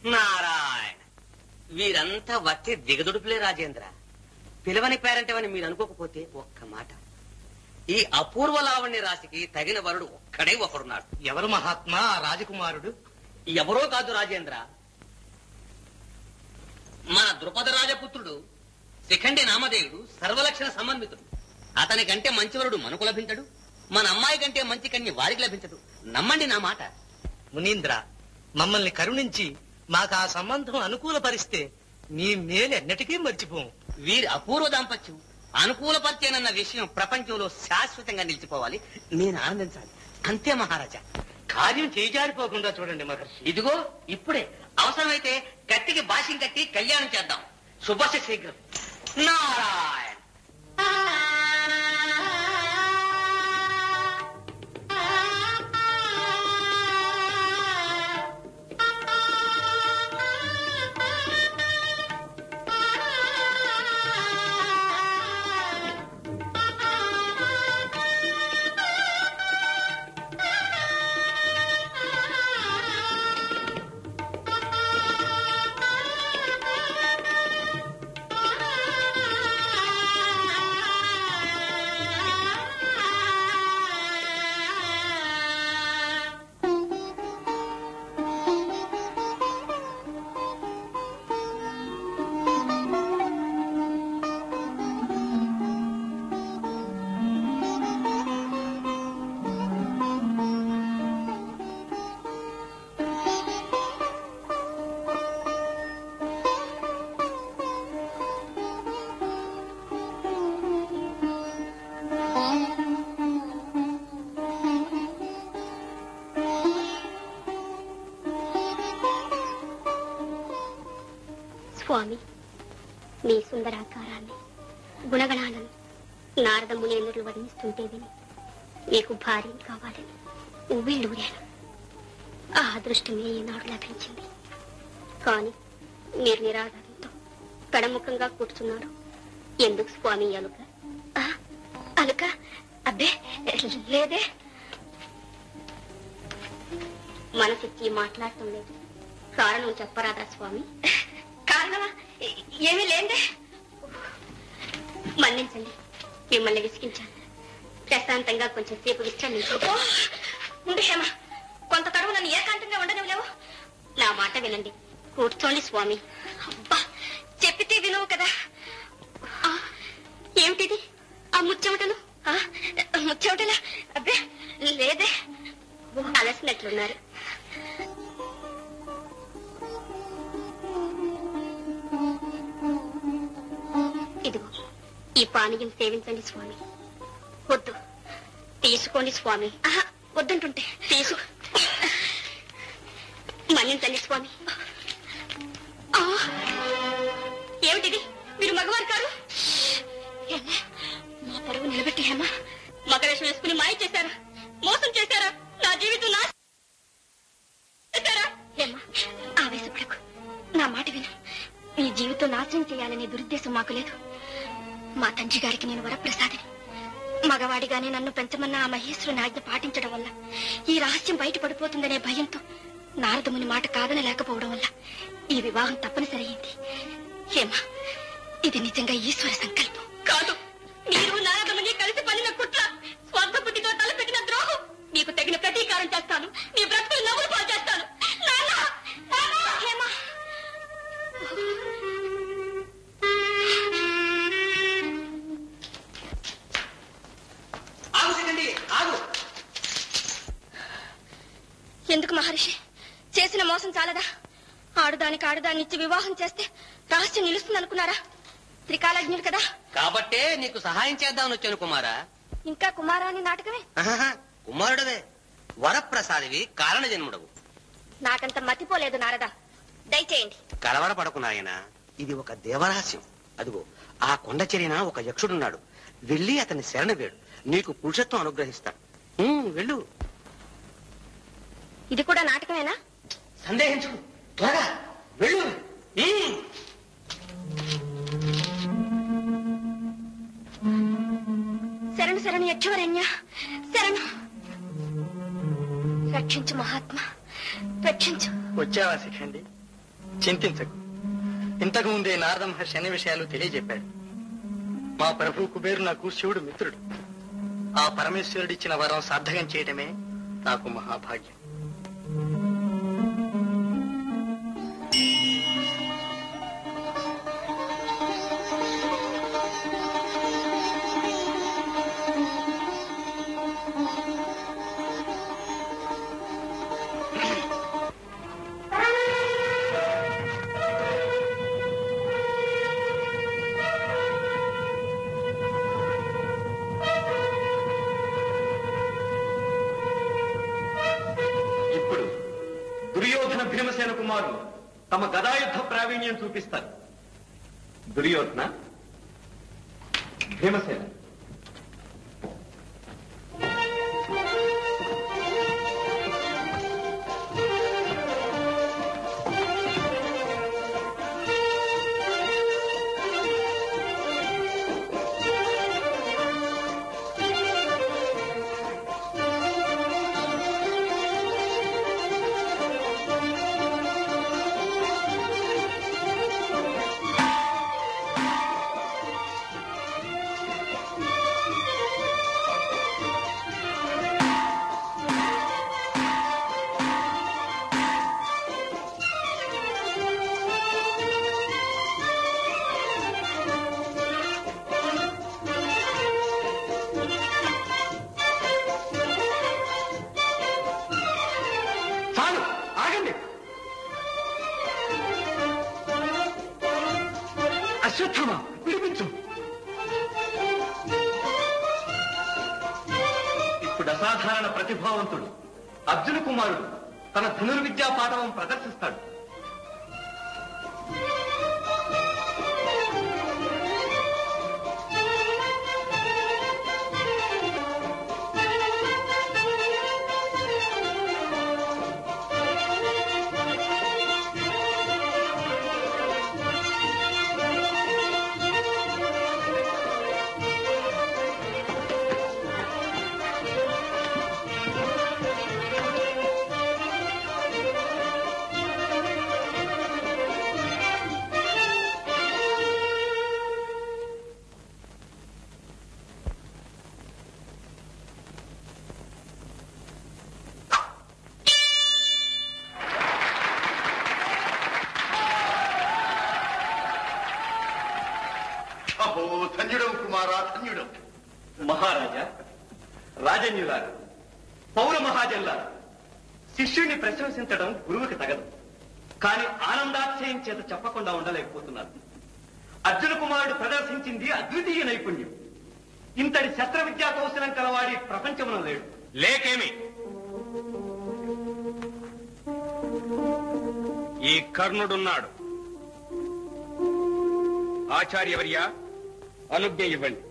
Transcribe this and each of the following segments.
నారాయణ, వీరంతా వట్టి దిగదుడుపులే రాజేంద్ర. పిలవని పేరంటవని మీరు అనుకోకపోతే ఒక్క మాట, ఈ అపూర్వ లావణ్య రాశికి తగిన వరుడు ఒక్కడే ఒకడున్నాడు. ఎవరు మహాత్మా రాజకుమారుడు? ఎవరో కాదు రాజేంద్ర, మన ద్రుపద రాజపుత్రుడు శిఖండి నామధేయుడు, సర్వలక్షణ సంబంధితుడు. అతని కంటే మంచివరుడు మనకు లభించడు, మన అమ్మాయి కంటే మంచి కన్య వారికి లభించడు. నమ్మండి నా మాట. మునీంద్ర, మమ్మల్ని కరుణించి మాకు ఆ సంబంధం అనుకూలపరిస్తే నీ మేలు ఎన్నటికీ మర్చిపోము. వీరి అపూర్వ దాంపత్యం అనుకూలపరిచేనన్న విషయం ప్రపంచంలో శాశ్వతంగా నిలిచిపోవాలి. నేను ఆనందించాలి, అంతే మహారాజా. కార్యం చేజారిపోకుండా చూడండి మహర్షి. ఇదిగో ఇప్పుడే అవసరమైతే కత్తికి భాష్యం కట్టి కళ్యాణం చేద్దాం. శుభస్య శీఘ్రం. నారాయణ. స్వామి, మీ సుందరాకారాన్ని గుణగణాలను నారద మునేంద్రులు వర్ణిస్తుంటే విని మీకు భార్య కావాలని ఉవ్విళ్ళూరాను. ఆ అదృష్టమే ఈనాడు లభించింది. కానీ మీరు నిరాధారంతో కడముఖంగా కూర్చున్నారు. ఎందుకు స్వామి అలుక? అలుక? అబ్బే లేదే. మనసిచ్చి మాట్లాడటం లేదు. కారణం చెప్పరాదా స్వామి? కారణమా? ఏమీ లేదే. మన్నించండి, మిమ్మల్ని విసిగించాను. ప్రశాంతంగా కొంచెం సేపు విశ్రమించు. ఉండు హేమ, కొంత తరువు నన్ను ఏకాంతంగా ఉండనివ్వలేవు. నా మాట వినండి, కూర్చోండి స్వామి. అబ్బా, చెప్పితే వినవు కదా. ఏమిటిది ఆ ముచ్చెమటలు? ముచ్చెమటలా? అబ్బే లేదే. అలసినట్లున్నారు. ఇదిగో ఈ పానీయం సేవించండి స్వామి. వద్దు, తీసుకోండి స్వామి. వద్దంటుంటే తీసుకో. మన్నించండి స్వామి. ఏమిటిది? మీరు మగవారు కారు? మా పరువు నిలబెట్టి హేమ, మగవేషం వేసుకుని మాయ చేశారా? మోసం చేశారా? నా జీవితం చేశారా? హేమ, ఆవేశపడకు. నా మాట విను. నీ జీవితం నాశనం చేయాలనే దురుద్దేశం మాకు లేదు. మా తండ్రి గారికి నేను వరప్రసాదిని. మగవాడిగానే నన్ను పెంచమన్న ఆ మహేశ్వరుని ఆజ్ఞ పాటించడం వల్ల ఈ రహస్యం బయటపడిపోతుందనే భయంతో నారదముని మాట కాదనలేకపోవడం వల్ల ఈ వివాహం తప్పనిసరి అయింది. హేమా, ఇది నిజంగా ఈశ్వర సంకల్పం కాదు. మీరు నారదముని కలిసి పనిన కుట్ర, స్వార్థ బుద్ధితో తలపెట్టిన ద్రోహం. మీకు తగిన ప్రతీకారం చేస్తాను. మీ బ్రతుకులు నవ్వులు పాలు చేస్తాను. హేమా, ఎందుకు మహర్షి? చేసిన మోసం చాలదా? ఆడుదానికి ఆడుదాన్ని ఇచ్చి వివాహం చేస్తే రహస్యం నిలుస్తుంది అనుకున్నారా? త్రికాలజ్ఞుడు కదా. కాబట్టే నీకు సహాయం చేద్దామని వచ్చాను కుమారా. ఇంకా కుమారాని నాటకమే. కుమారుడవే, వరప్రసాదివి, కారణ జన్ముడవు. నాకంత మతిపోలేదు నారదా, దయచేయండి. కలవరపడకు నాయన, ఇది ఒక దేవరహస్యం. అదిగో ఆ కొండ చెరిన ఒక యక్షుడున్నాడు. వెళ్ళి అతని శరణ వేడు, నీకు పురుషత్వం అనుగ్రహిస్తాడు. వెళ్ళు. ఇది కూడా నాటకమేనా? సందేహించు, త్వరగా వెళ్ళు. శరణు శరణు యక్షవరణ్య, శరణు. రక్షించు మహాత్మా, రక్షించు. వచ్చావా శిఖండి? చింతించకు. ఇంతకు ముందే నారద మహర్షి అన్ని విషయాలు తెలియజెప్పాడు. మా ప్రభు కుబేరు నాకు శివుడు మిత్రుడు. ఆ పరమేశ్వరుడిచ్చిన వరం సార్థకం చేయటమే నాకు మహాభాగ్యం. భీమసేన కుమారులు తమ గదాయుద్ధ ప్రావీణ్యం చూపిస్తారు. దుర్యోధన, భీమసేన, అశ్వత్థామ విడిపించు. ఇప్పుడు అసాధారణ ప్రతిభావంతుడు అర్జున కుమారుడు తన ధనుర్విద్యా పాఠవం ప్రదర్శిస్తాడు. ధన్యుడం కుమారా, ధన్యుడం. మహారాజా, రాజన్యులారు, పౌర మహాజన్లారు, శిష్యుణ్ణి ప్రశంసించడం గురువుకి తగదు. కానీ ఆనందాశ్చయం చేత చెప్పకుండా ఉండలేకపోతున్నారు. అర్జున కుమారుడు ప్రదర్శించింది అద్వితీయ నైపుణ్యం. ఇంతటి శస్త్ర విద్యా కౌశలం కలవాడి ప్రపంచంలో లేడు. లేకేమి, ఈ కర్ణుడున్నాడు. ఆచార్యవర్య, అనుజ్ఞ ఇవ్వండి.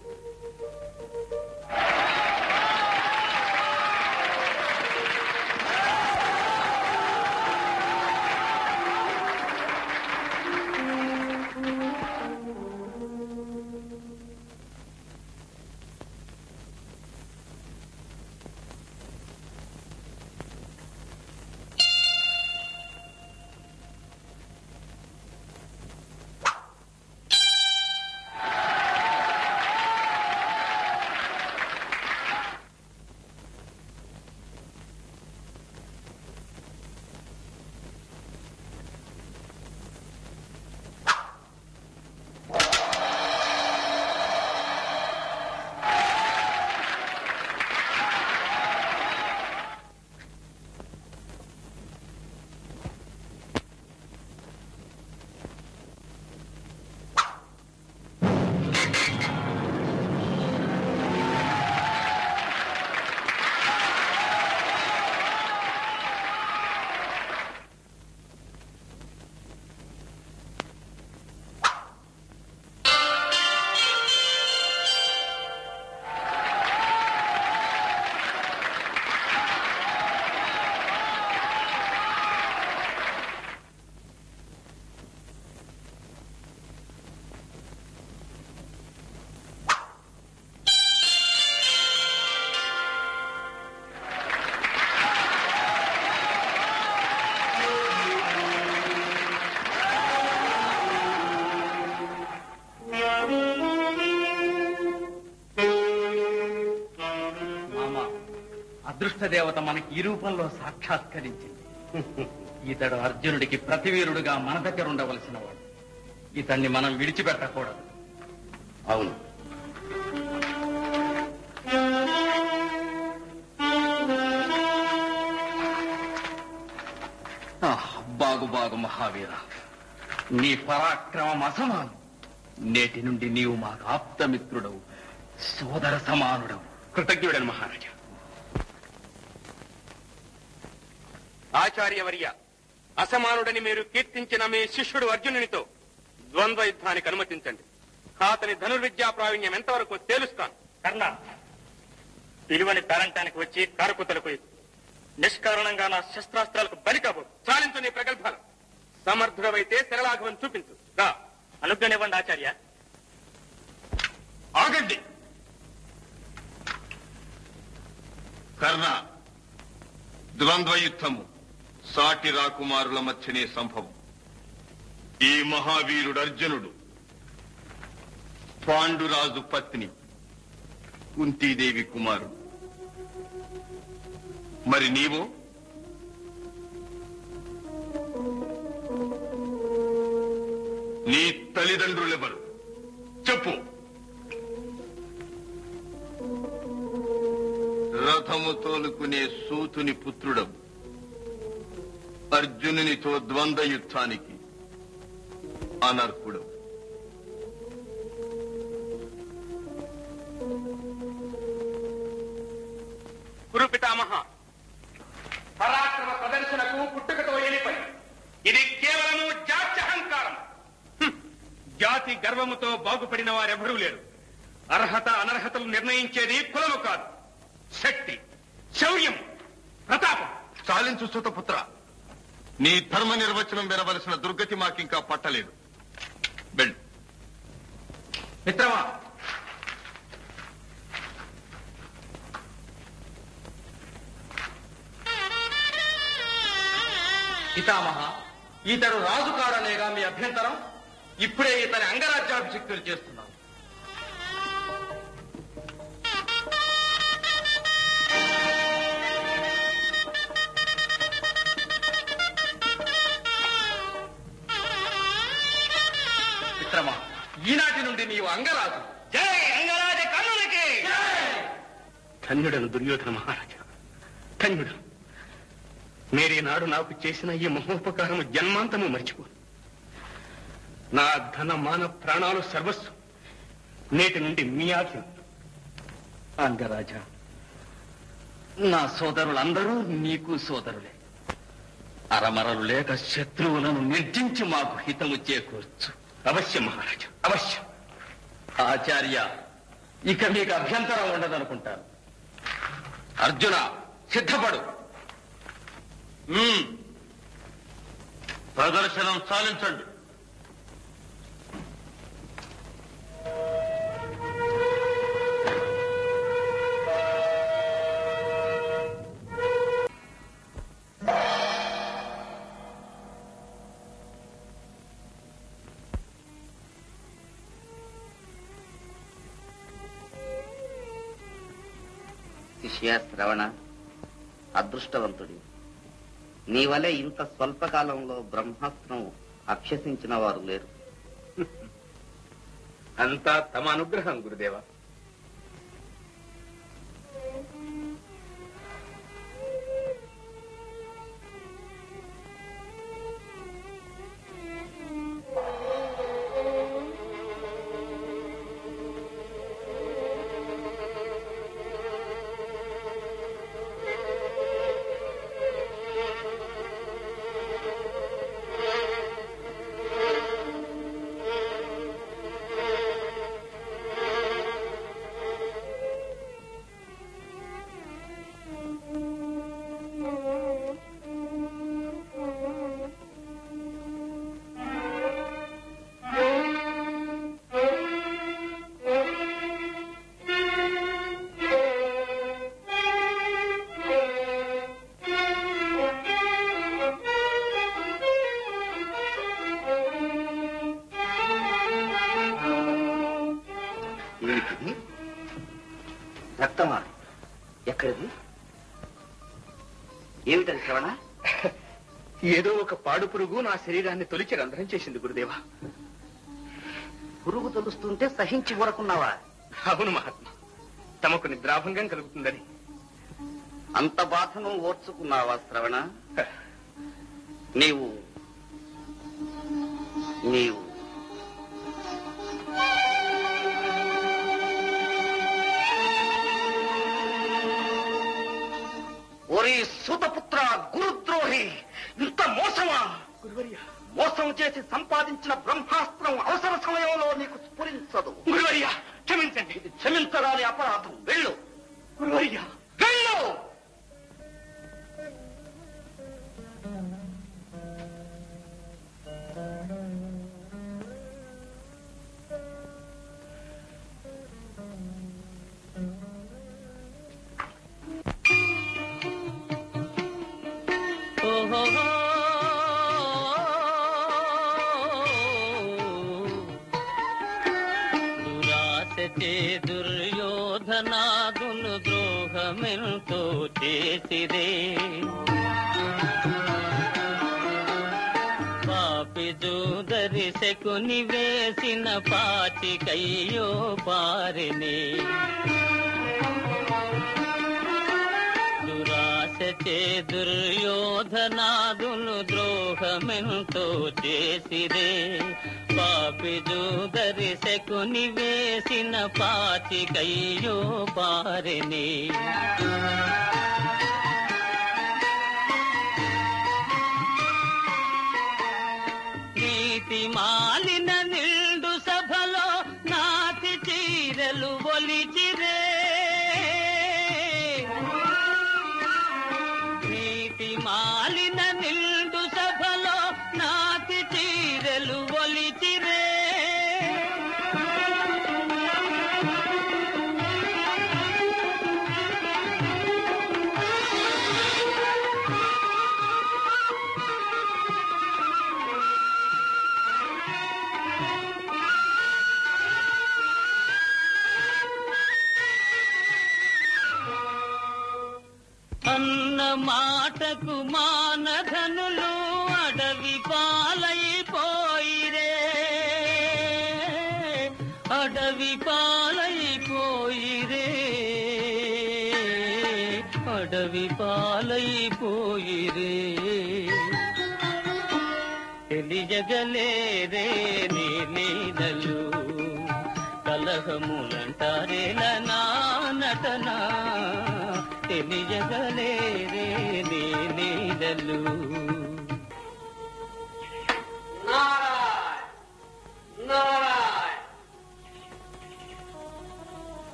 అదృష్ట దేవత మనకి ఈ రూపంలో సాక్షాత్కరించింది. ఇతడు అర్జునుడికి ప్రతివీరుడుగా మన దగ్గర ఉండవలసిన వాడు. ఇతన్ని మనం విడిచిపెట్టకూడదు. అవును, బాగు మహావీర, నీ పరాక్రమం అసమానం. నేటి నుండి నీవు మాకు ఆప్తమిత్రుడవు, సోదర సమానుడవు. కృతజ్ఞుడను మహారాజా. ఆచార్యవర్య, అసమానుడని మీరు కీర్తించిన మీ శిష్యుడు అర్జునునితో ద్వంద్వ యుద్ధానికి అనుమతించండి. అతని ధనుర్విద్యా ప్రావీణ్యం ఎంతవరకు తేలుస్తాను. కర్ణ, పిలువని పేరంటానికి వచ్చి కారుకుతలకు నిష్కారణంగా నా శస్త్రాస్త్రాలకు బలి కాబోదు. చాలించు నీ ప్రగల్భాలు. సమర్థుడవైతే శరలాఘవం చూపించు. రా, అనుజ్ఞనివ్వండి ఆచార్య. ఆగండి. కర్ణ, ద్వంద్వ యుద్ధము సాటి రాకుమారుల మధ్యనే సంభవం. ఈ మహావీరుడు అర్జునుడు పాండురాజు పత్ని కుంతీదేవి కుమారుడు. మరి నీవు నీ తల్లిదండ్రులెవరు చెప్పు. రథము తోలుకునే సూతుని పుత్రుడవు. అర్జునునితో ద్వంద్వ యుద్ధానికి అనర్హుడవు. గురు పితామహ, పరాక్రమ ప్రదర్శనకు పుట్టుకతో ఎలిపై ఇది కేవలము జాత్యహంకారం. జాతి గర్వముతో బాగుపడిన వారెవరూ లేరు. అర్హత అనర్హతలు నిర్ణయించేది కులము కాదు, శక్తి, శౌర్యం, ప్రతాపం. చాలించు సుతపుత్ర, నీ ధర్మ నిర్వచనం వినవలసిన దుర్గతి మాకింకా పట్టలేదు. వెళ్ళు. మిత్రమా, పితామహ, ఇతడు రాజు కాడనేగా మీ అభ్యంతరం? ఇప్పుడే ఇతని అంగరాజ్యాభిషిక్తులు చేస్తున్నాం. మిత్రమా, ఈనాటి నుండి నీవు అంగరాజు. జై అంగరాజ కర్ణునికి! ధన్యుడను దుర్యోధన మహారాజా, ధన్యుడను. మేరీ నాడు నాకు చేసిన ఈ మహోపకారము జన్మాంతము మర్చిపోను. నా ధన మాన ప్రాణాలు సర్వస్వం నేటి నుండి మీ ఆధీనం. అంగరాజా, నా సోదరులందరూ నీకు సోదరులే. అరమరలు లేక శత్రువులను నిర్జించి మాకు హితము చేకూర్చు. అవశ్యం మహారాజా, అవశ్యం. ఆచార్య, ఇక మీకు అభ్యంతరం ఉండదనుకుంటాను. అర్జున, సిద్ధపడు. ప్రదర్శనం చాలించండి. శిష్య శ్రవణ, అదృష్టవంతుడి. నీ వలె ఇంత స్వల్పకాలంలో బ్రహ్మాస్త్రం అభ్యసించిన వారు లేరు. అంతా తమ అనుగ్రహం గురుదేవా. రక్తమా? ఎక్కడిది? ఏమిటది శ్రవణ? ఏదో ఒక పాడు పురుగు నా శరీరాన్ని తొలిచి రంధ్రం చేసింది గురుదేవా. పురుగు తొలుస్తుంటే సహించి ఊరకున్నావా? అవును మహాత్మా, తమకు నిద్రాభంగం కలుగుతుందని. అంత బాధను ఓర్చుకున్నావా శ్రవణ? నీవు నీవు ఒరే సూతపుత్ర, గురుద్రోహి, ఇంత మోసమా? గురువర్య, మోసం చేసి సంపాదించిన బ్రహ్మాస్త్రం అవసర సమయంలో నీకు స్ఫురించదు. గురువర్య క్షమించండి. ఇది క్షమించరాని అపరాధం. వెళ్ళు గురువర్య. వెళ్ళు. దురాశచే దుర్యోధనాదులు ద్రోహమెంతో చేసిరే, పాపి జూదరి శకుని వేసిన పాచికయ్యో పారినే. దురాశచే దుర్యోధనాదులు ద్రోహమెంతో చేసిరే, పాపి జూదరి శకుని వేసిన పాచికయ్యో పారినే. నీతి మాలిన నిండు సభలో నాతి చీరలు ఒలిచిరే, నీతి మాలిన నిండు సభలో నాతి చీరలు ఒలిచిరే. అన్న మాటకు మానధనులు అడవి పాలైపోయిరే, అడవి పాలైపోయిరే, అడవి పాలైపోయిరే. తెలియగలేరే నీ లీలలు, కలహములంటారేల నా నటన. తెలియగలేరే నీ లీలలు.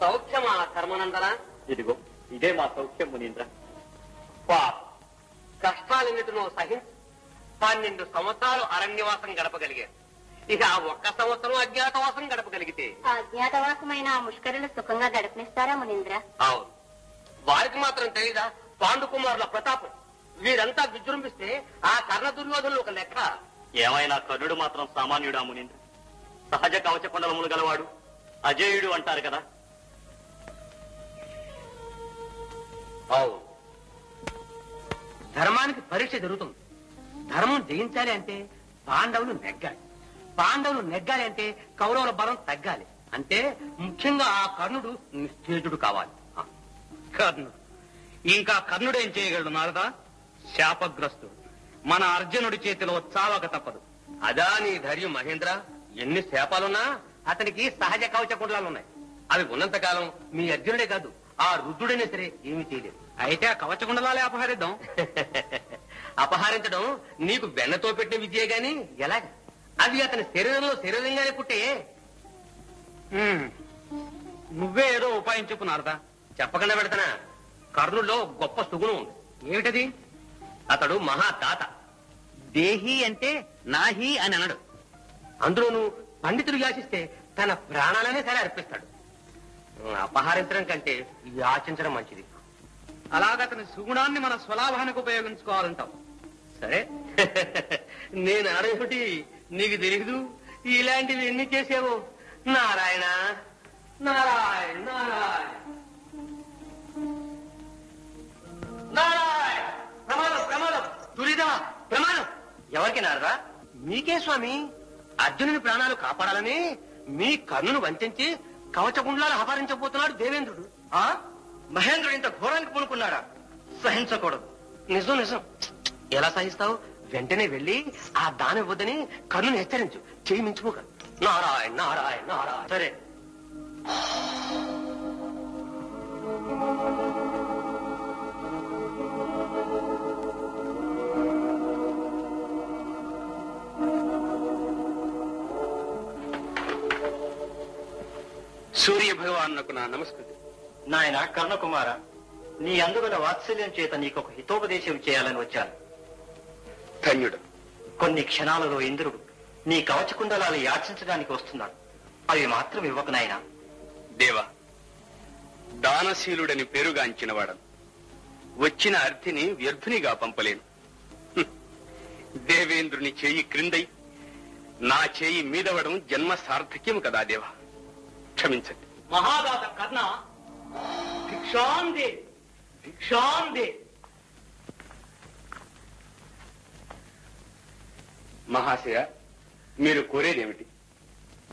సౌఖ్యమా కర్మనందన? ఇదిగో ఇదే మా సౌఖ్యం మునీంద్ర. పాప కష్టాలన్నిటినో సహించి 12 సంవత్సరాలు అరణ్యవాసం గడపగలిగారు. ఇక ఆ 1 సంవత్సరం అజ్ఞాతవాసం గడపగలిగితే అజ్ఞాతవాసమైన ఆ ముష్కరులు సుఖంగా గడిపనిస్తారా మునీంద్ర? అవును, వారికి మాత్రం తెలీదా పాండుకుమారుల ప్రతాపం? వీరంతా విజృంభిస్తే ఆ కర్ణ దుర్యోధనులు ఒక లెక్క. ఏమైనా కర్ణుడు మాత్రం సామాన్యుడా మునీంద్ర? సహజ కవచ కుండలములు గలవాడు, అజేయుడు అంటారు కదా. అవును, ధర్మానికి పరీక్ష జరుగుతుంది. ధర్మం జయించాలి అంటే పాండవులు నెగ్గాలి, పాండవులు నెగ్గాలి అంటే కౌరవుల బలం తగ్గాలి. అంటే ముఖ్యంగా ఆ కర్ణుడు నిస్తేజుడు కావాలి. కర్ణుడు ఇంకా కర్ణుడేం చేయగలడు నారదా? శాపగ్రస్తుడు. మన అర్జునుడి చేతిలో చావక తప్పదు. అదా నీ ధైర్యం మహేంద్ర? ఎన్ని శాపాలున్నా అతనికి సహజ కవచ కుండలాలున్నాయి. అవి ఉన్నంతకాలం మీ అర్జునుడే కాదు, ఆ రుద్రుడైనా సరే ఏమీ చేయలేదు. అయితే ఆ కవచకుండలాలే అపహరిద్దాం. అపహరించడం నీకు వెన్నతో పెట్టిన విద్యే గాని ఎలాగ? అవి అతని శరీరంలో శరీరంగానే పుట్టే. నువ్వే ఏదో ఉపాయం చెప్పు నారదా. చెప్పకుండా పెడతానా? కర్ణుల్లో గొప్ప సుగుణం ఉంది. ఏమిటది? అతడు మహాదాత. దేహి అంటే నాహి అని అనడు. అందులోనూ పండితుడు యాచిస్తే తన ప్రాణాలనే సరే అర్పిస్తాడు. అపహరించడం కంటే యాచించడం మంచిది. అలాగతని సుగుణాన్ని మన స్వలాభానికి ఉపయోగించుకోవాలంటాం. సరే, నేను అడగటి నీకు తెలీదు. ఇలాంటివి ఎన్ని చేసావు? నారాయణ నారాయణ నారాయణ నారాయణ. ప్రమాదం తురిదా ప్రమాదం. ఎవరికి నారదా? మీకే స్వామి. అర్జునుని ప్రాణాలు కాపాడాలని మీ కన్నును వంచి కవచగుండ్లాలు అపహరించబోతున్నాడు దేవేంద్రుడు. మహేంద్రుడు ఇంత ఘోరానికి పూనుకున్నాడా? సహించకూడదు. నిజం నిజం. ఎలా సహిస్తావు? వెంటనే వెళ్ళి ఆ దానం ఇవ్వద్దని కన్నును హెచ్చరించు. చేయి మించుకోక. నారాయణ నారాయణ నారాయణ. సరే. సూర్య భగవానునకు నా నమస్కృతి. నాయన కర్ణకుమార, నీ అందుగల వాత్సల్యం చేత నీకొక హితోపదేశం చేయాలని వచ్చాను. ధన్యుడు. కొన్ని క్షణాలలో ఇంద్రుడు నీ కవచకుండలాలు యాచించడానికి వస్తున్నాడు. అవి మాత్రం ఇవ్వక నాయన. దేవా, దానశీలుడని పేరుగాంచిన వాడను. వచ్చిన అర్థిని వ్యర్థునిగా పంపలేను. దేవేంద్రుని చేయి క్రిందై నా చేయి మీదవడం జన్మ సార్థక్యం కదా దేవా. క్షమించండి. మహాదాత కర్ణ, భిక్షాందే భిక్షాందే. మహాశయ, మీరు కోరేదేమిటి?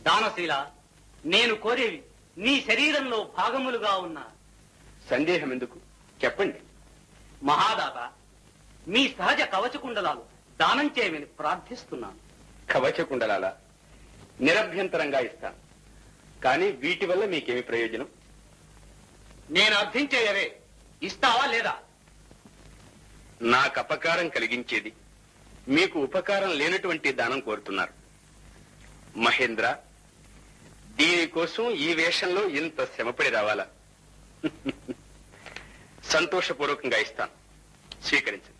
దానశీల, నేను కోరేవి నీ శరీరంలో భాగములుగా ఉన్న. సందేహం ఎందుకు, చెప్పండి. మహాదాత, మీ సహజ కవచకుండలాలు దానం చేయమని ప్రార్థిస్తున్నాను. కవచకుండలాల నిరభ్యంతరంగా ఇస్తాను. కానీ వీటి వల్ల మీకేమి ప్రయోజనం? నేను అర్థించేయవే, ఇస్తావా లేదా? నాకు అపకారం కలిగించేది మీకు ఉపకారం లేనటువంటి దానం కోరుతున్నారు. మహేంద్ర, దీనికోసం ఈ వేషంలో ఇంత శ్రమపడి రావాలా? సంతోషపూర్వకంగా ఇస్తాను, స్వీకరించండి.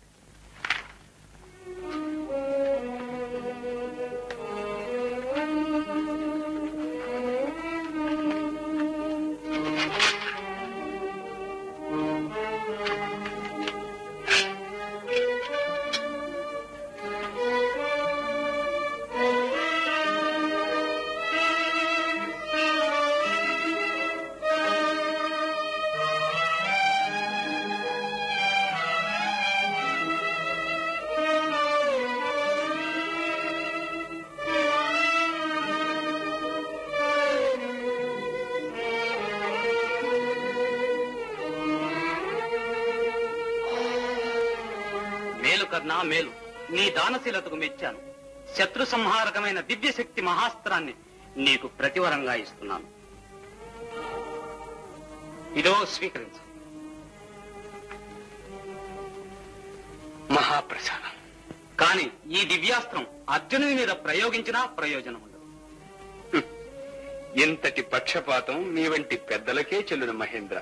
కర్ణ మేలు, నీ దానశీలతకు మెచ్చాను. శత్రు సంహారకమైన దివ్యశక్తి మహాస్త్రాన్ని నీకు ప్రతివరంగా ఇస్తున్నాను. ఇదో స్వీకరించు. మహాప్రసాదం. కాని ఈ దివ్యాస్త్రం అర్జునుని మీద ప్రయోగించినా ప్రయోజనం ఉండదు. ఇంతటి పక్షపాతం మీ వంటి పెద్దలకే చెల్లును మహేంద్ర.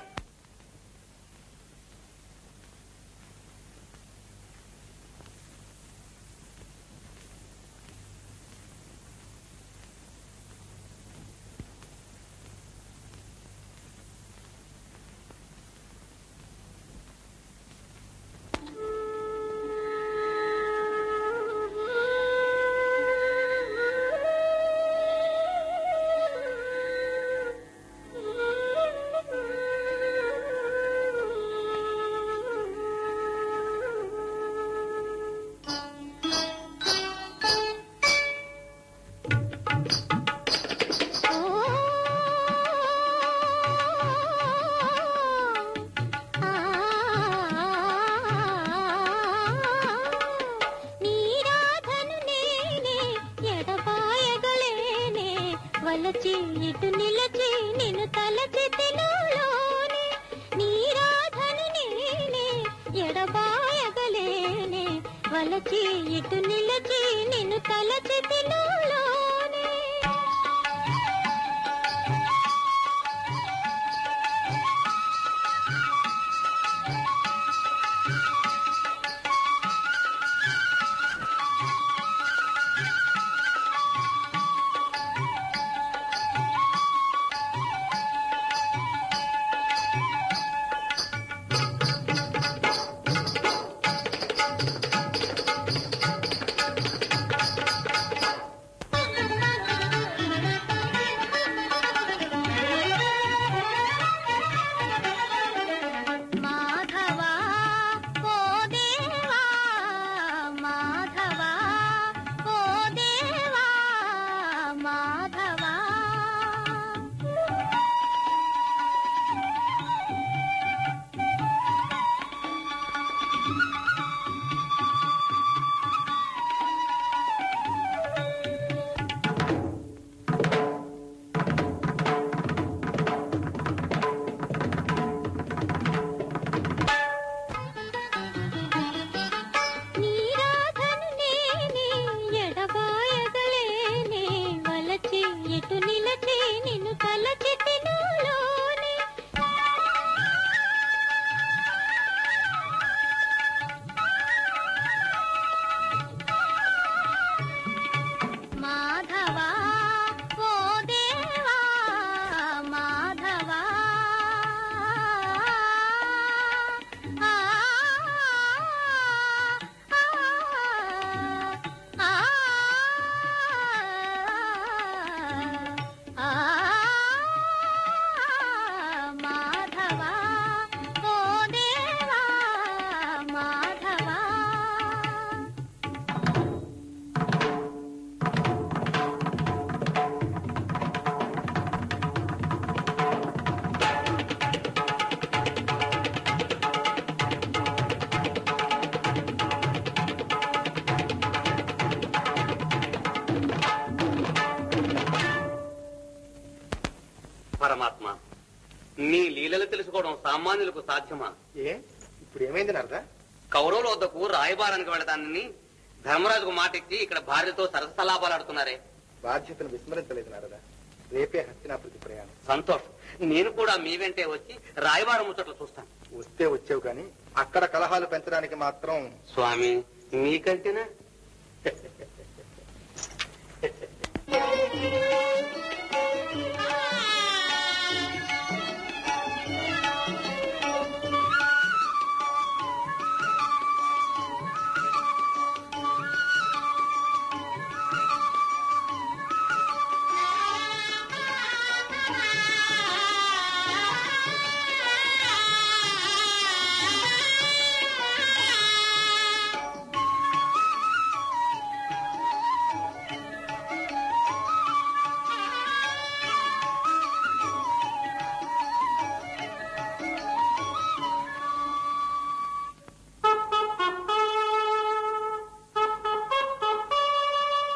వలచి ఇటు నిలచి నిన్ను తలచి తిలోనే నీరాధను నేనే ఎడబాయగలేనే వలచి ఇటు నిలచి నిన్ను తలచి తిలోనే పరమాత్మ, నీ లీలలు తెలుసుకోవడం సామాన్యులకు సాధ్యమా? ఇప్పుడు ఏమైంది నారదా? కౌరవుల వద్దకు రాయబారానికి వెళతానని ధర్మరాజుకు మాట ఇచ్చి ఇక్కడ భార్యతో సరసలాపాలాడుతున్నారే. బాధ్యతను విస్మరించలేదు నారదా. రేపే హస్తినాపురికి ప్రయాణం. సంతోషం. నేను కూడా మీ వెంటే వచ్చి రాయబారం ముచ్చట్లు చూస్తాను. వస్తే వచ్చావు కానీ అక్కడ కలహాలు పెంచడానికి మాత్రం. స్వామి, మీకంటేనా?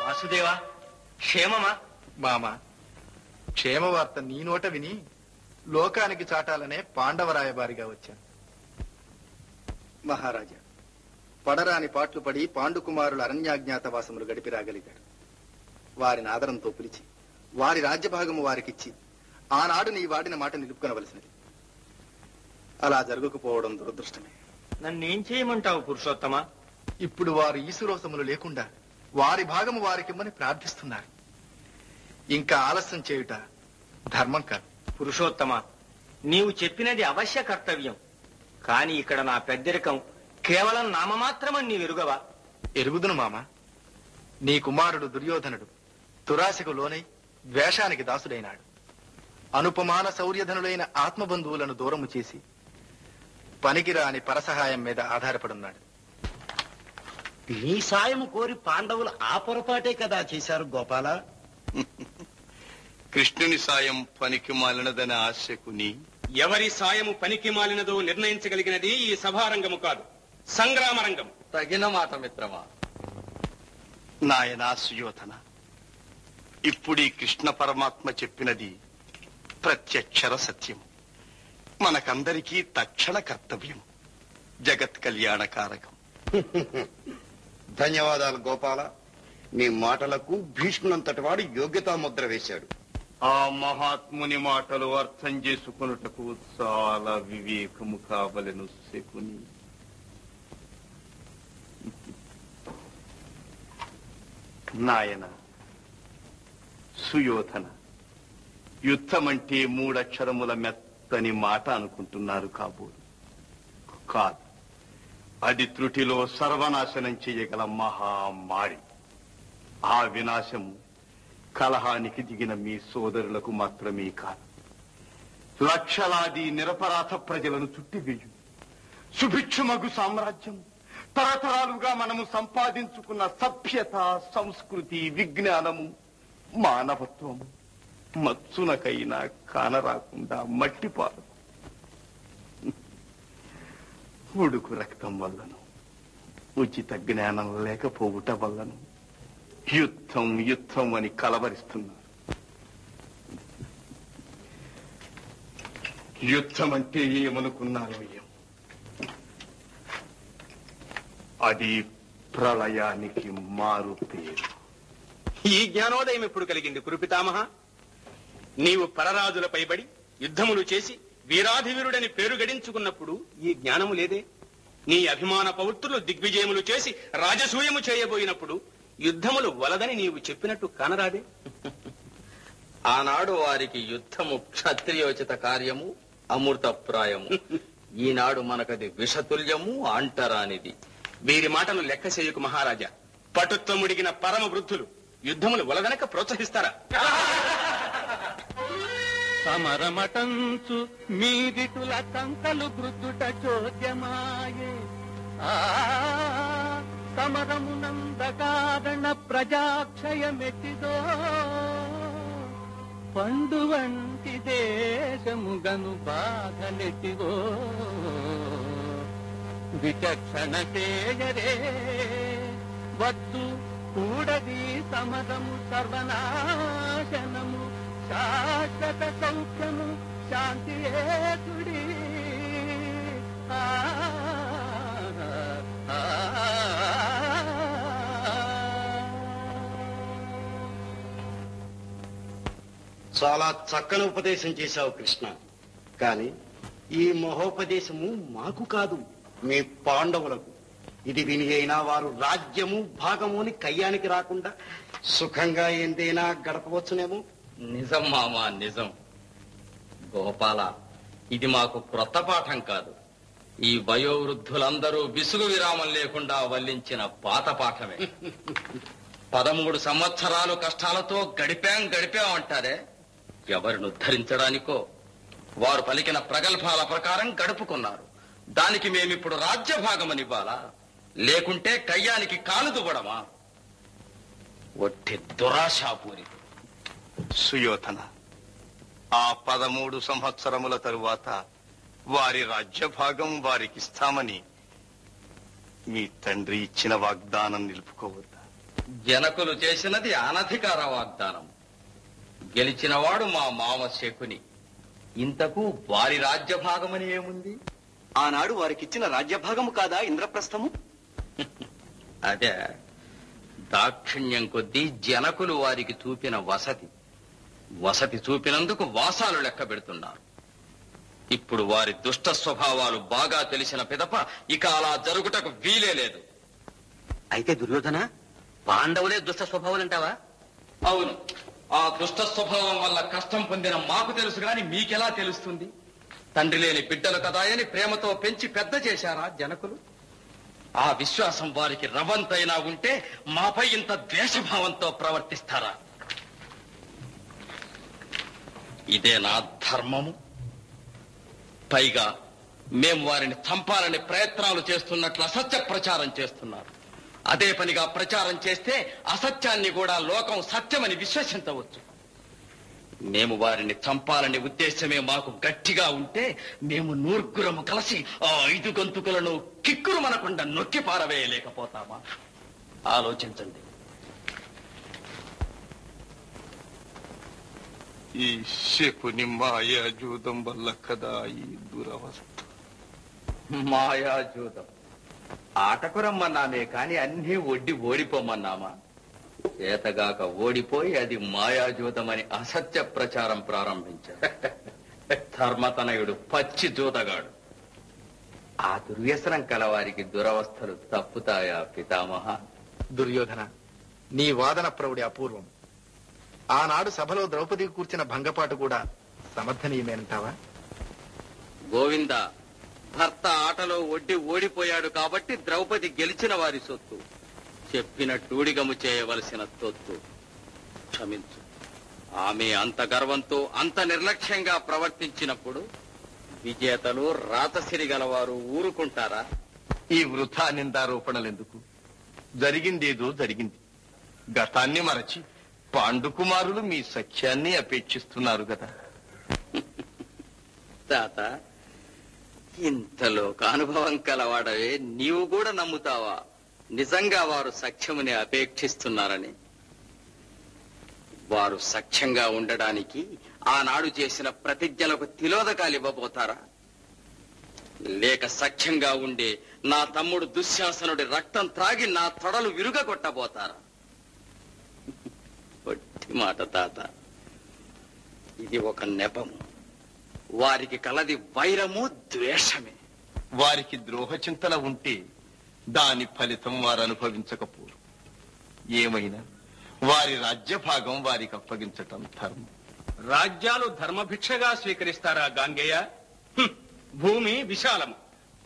వాసుదేవా, క్షేమమా? మామ, క్షేమవార్త నీ నోట విని లోకానికి చాటాలనే పాండవరాయబారిగా వచ్చాను. మహారాజా, పడరాని పాట్లు పడి పాండుకుమారుల అరణ్యాజ్ఞాతవాసములు గడిపి రాగలిగాడు. వారిని ఆదరంతో పిలిచి వారి రాజ్యభాగము వారికిచ్చి ఆనాడు నీ వాడిన మాట నిలుపుకొనవలసినది. అలా జరగకపోవడం దురదృష్టమే. నన్నేం చేయమంటావు పురుషోత్తమ? ఇప్పుడు వారు ఈసురోసములు లేకుండా వారి భాగము వారికిమ్మని ప్రార్థిస్తున్నారు. ఇంకా ఆలస్యం చేయుట ధర్మం కాదు. పురుషోత్తమ, నీవు చెప్పినది అవశ్య కర్తవ్యం. కాని ఇక్కడ నా పెద్దరికం కేవలం నామమాత్రమని నీ ఎరుగవా? ఎరుగుదును మామ. నీ కుమారుడు దుర్యోధనుడు దురాశకు లోనై ద్వేషానికి దాసుడైనాడు. అనుపమాన శౌర్యధనులైన ఆత్మబంధువులను దూరము చేసి పనికిరాని పరసహాయం మీద ఆధారపడున్నాడు. నీ సాయము కోరి పాండవులు ఆ పొరపాటే కదా చేశారు గోపాల. కృష్ణుని సాయం పనికి మాలినదనే ఆశకుని ఎవరి సాయము పనికి మాలినదో నిర్ణయించగలిగినది ఈ సభారంగము కాదు, సంగ్రామరంగం. తగిన మాట మిత్రమా. నాయనా సుయోధన, ఇప్పుడు ఈ కృష్ణ పరమాత్మ చెప్పినది ప్రత్యక్షర సత్యం. మనకందరికీ తక్షణ కర్తవ్యం. జగత్ కళ్యాణకారకం. ధన్యవాదాలు గోపాల. నీ మాటలకు భీష్మునంతటి వాడు యోగ్యతా ముద్ర వేశాడు. ఆ మహాత్ముని మాటలు అర్థం చేసుకున్నటకు చాలా వివేకము కావలెను శకుని. నాయన సుయోధన, యుద్ధమంటే మూడక్షరముల మెత్తని మాట అనుకుంటున్నారు కాబోలు. కాదు, అది త్రుటిలో సర్వనాశనం చేయగల మహామారి. ఆ వినాశము కలహానికి దిగిన మీ సోదరులకు మాత్రమే కాదు, లక్షలాది నిరపరాధ ప్రజలను చుట్టివేయు సుభిక్షమగు సామ్రాజ్యం, తరతరాలుగా మనము సంపాదించుకున్న సభ్యత, సంస్కృతి, విజ్ఞానము, మానవత్వము మత్సునకైనా కానరాకుండా మట్టిపాలు. ఉడుకు రక్తం వల్లను, ఉచిత జ్ఞానం లేకపోవుట వల్లను యుద్ధం యుద్ధం అని కలవరిస్తున్నారు. యుద్ధం అంటే ఏమనుకున్నారు? అది ప్రళయానికి మారు పేరు. ఈ జ్ఞానోదయం ఎప్పుడు కలిగింది కురుపితామహ? నీవు పరరాజుల పైబడి యుద్ధములు చేసి వీరాధివీరుడని పేరు గడించుకున్నప్పుడు ఈ జ్ఞానము లేదే? నీ అభిమాన పౌత్రులు దిగ్విజయములు చేసి రాజసూయము చేయబోయినప్పుడు యుద్ధములు వలదని నీవు చెప్పినట్టు కానరాదే? ఆనాడు వారికి యుద్ధము క్షత్రియోచిత కార్యము, అమృతప్రాయము. ఈనాడు మనకది విషతుల్యము, అంటరానిది. వీరి మాటలు లెక్క చేయకు మహారాజా. పటుత్వముడిగిన పరమ వృద్ధులు యుద్ధములు వలదనక ప్రోత్సహిస్తారా? సమరమటంచు మీదిటుల తంకలు గుద్దుట చోద్యమాయే. సమరమునందకారణ ప్రజాక్షయమెట్టిదో, పండు వంటి దేశముగను బాధలెట్టిదో. విచక్షణ చేయరే వద్దు కూడది సమరము, సర్వనాశనము శాశ్వత సౌఖ్యము శాంతి ఏతుడి చాలా చక్కని ఉపదేశం చేశావు కృష్ణ. కానీ ఈ మహోపదేశము మాకు కాదు, మీ పాండవులకు. ఇది విని అయినా వారు రాజ్యము భాగము అని కయ్యానికి రాకుండా సుఖంగా ఏందైనా గడపవచ్చునేమో. నిజం మామా, నిజం. గోపాల, ఇది మాకు క్రొత్త పాఠం కాదు. ఈ వయోవృద్ధులందరూ విసుగు విరామం లేకుండా వల్లించిన పాత పాఠమే. 13 సంవత్సరాలు కష్టాలతో గడిపాం అంటారే, ఎవరిని ఉద్ధరించడానికో వారు పలికిన ప్రగల్భాల ప్రకారం గడుపుకున్నారు. దానికి మేమిప్పుడు రాజ్యభాగమనివ్వాలా, లేకుంటే కయ్యానికి కాలు దువ్వడమా? ఒట్టి దురాశాపూరి. సుయోధన, ఆ 13 సంవత్సరముల తరువాత వారి రాజ్యభాగం వారికిస్తామని మీ తండ్రి ఇచ్చిన వాగ్దానం నిలుపుకోవద్దా? జనకులు చేసినది అనధికార వాగ్దానం. గెలిచినవాడు మా మామ శకుని. ఇంతకు వారి రాజ్యభాగమని ఏముంది? ఆనాడు వారికిచ్చిన రాజ్యభాగము కాదా ఇంద్రప్రస్థము? అదే దాక్షిణ్యం కొద్దీ జనకులు వారికి చూపిన వసతి చూపినందుకు వాసాలు లెక్క పెడుతున్నారు. ఇప్పుడు వారి దుష్ట స్వభావాలు బాగా తెలిసిన పిదప ఇక అలా జరుగుటకు వీలే లేదు. అయితే దుర్యోధన, పాండవులే దుష్ట స్వభావాలంటావా? అవును, ఆ దుష్ట స్వభావం వల్ల కష్టం పొందిన మాకు తెలుసు గాని మీకెలా తెలుస్తుంది? తండ్రి లేని బిడ్డలు కదాయని ప్రేమతో పెంచి పెద్ద చేశారా జనకులు? ఆ విశ్వాసం వారికి రవంతైనా ఉంటే మాపై ఇంత ద్వేషభావంతో ప్రవర్తిస్తారా? ఇదే నా ధర్మము. పైగా మేం వారిని చంపాలని ప్రయత్నాలు చేస్తున్నట్లు అసత్య ప్రచారం చేస్తున్నారు. అదే పనిగా ప్రచారం చేస్తే అసత్యాన్ని కూడా లోకం సత్యమని విశ్వసించవచ్చు. మేము వారిని చంపాలనే ఉద్దేశమే మాకు గట్టిగా ఉంటే మేము 100 కలిసి ఆ 5 గొంతుకులను కిక్కురు మనకుండా నొక్కి పారవేయలేకపోతామా? ఆలోచించండి. ఈ శకుని మాయాజూదం వల్ల కదా ఈ దురవస్థ. మాయాజూదం ఆటకు రమ్మన్నామే కాని అన్నీ ఒడ్డి ఓడిపోమన్నామా? చేతగాక ఓడిపోయి అది మాయాజూతమని అసత్య ప్రచారం ప్రారంభించాడు. ధర్మతనయుడు పచ్చి జూతగాడు. ఆ దుర్వ్యసనం కలవారికి దురవస్థలు తప్పుతాయా పితామహ? దుర్యోధన, నీ వాదన ప్రౌఢి అపూర్వం. ఆనాడు సభలో ద్రౌపదికి కూర్చిన భంగపాటు కూడా సమర్థనీయమేనంటావా? గోవింద, భర్త ఆటలో ఒడ్డి ఓడిపోయాడు కాబట్టి ద్రౌపది గెలిచిన వారి సొత్తు, చెప్పినట్టూడిగము చేయవలసిన తొత్తు. క్షమించు. ఆమె అంత గర్వంతో అంత నిర్లక్ష్యంగా ప్రవర్తించినప్పుడు విజేతలు రాతసిరి గలవారు ఊరుకుంటారా? ఈ వృథా నిందారోపణలెందుకు? జరిగిందేదో జరిగింది. గతాన్ని మరచి పాండుకుమారులు మీ సఖ్యాన్ని అపేక్షిస్తున్నారు కదా. తాత, ఇంతలో అనుభవం కలవాడవే నీవు కూడా నమ్ముతావా నిజంగా వారు సఖ్యముని అపేక్షిస్తున్నారని? వారు సఖ్యంగా ఉండడానికి ఆనాడు చేసిన ప్రతిజ్ఞలకు తిలోదకాలు ఇవ్వబోతారా? లేక సఖ్యంగా ఉండే నా తమ్ముడు దుశ్శాసనుడి రక్తం త్రాగి నా తొడలు విరుగగొట్టబోతారా? ఒట్టి మాట తాత, ఇది ఒక నెపము. వారికి కలది వైరము, ద్వేషమే. వారికి ద్రోహ చింతన ఉంటే దాని ఫలితం వారు అనుభవించకపోరు. ఏమైనా వారి రాజ్యభాగం వారికి అప్పగించటం ధర్మం. రాజ్యాలు ధర్మభిక్షగా స్వీకరిస్తారా గాంగేయ? భూమి విశాలము.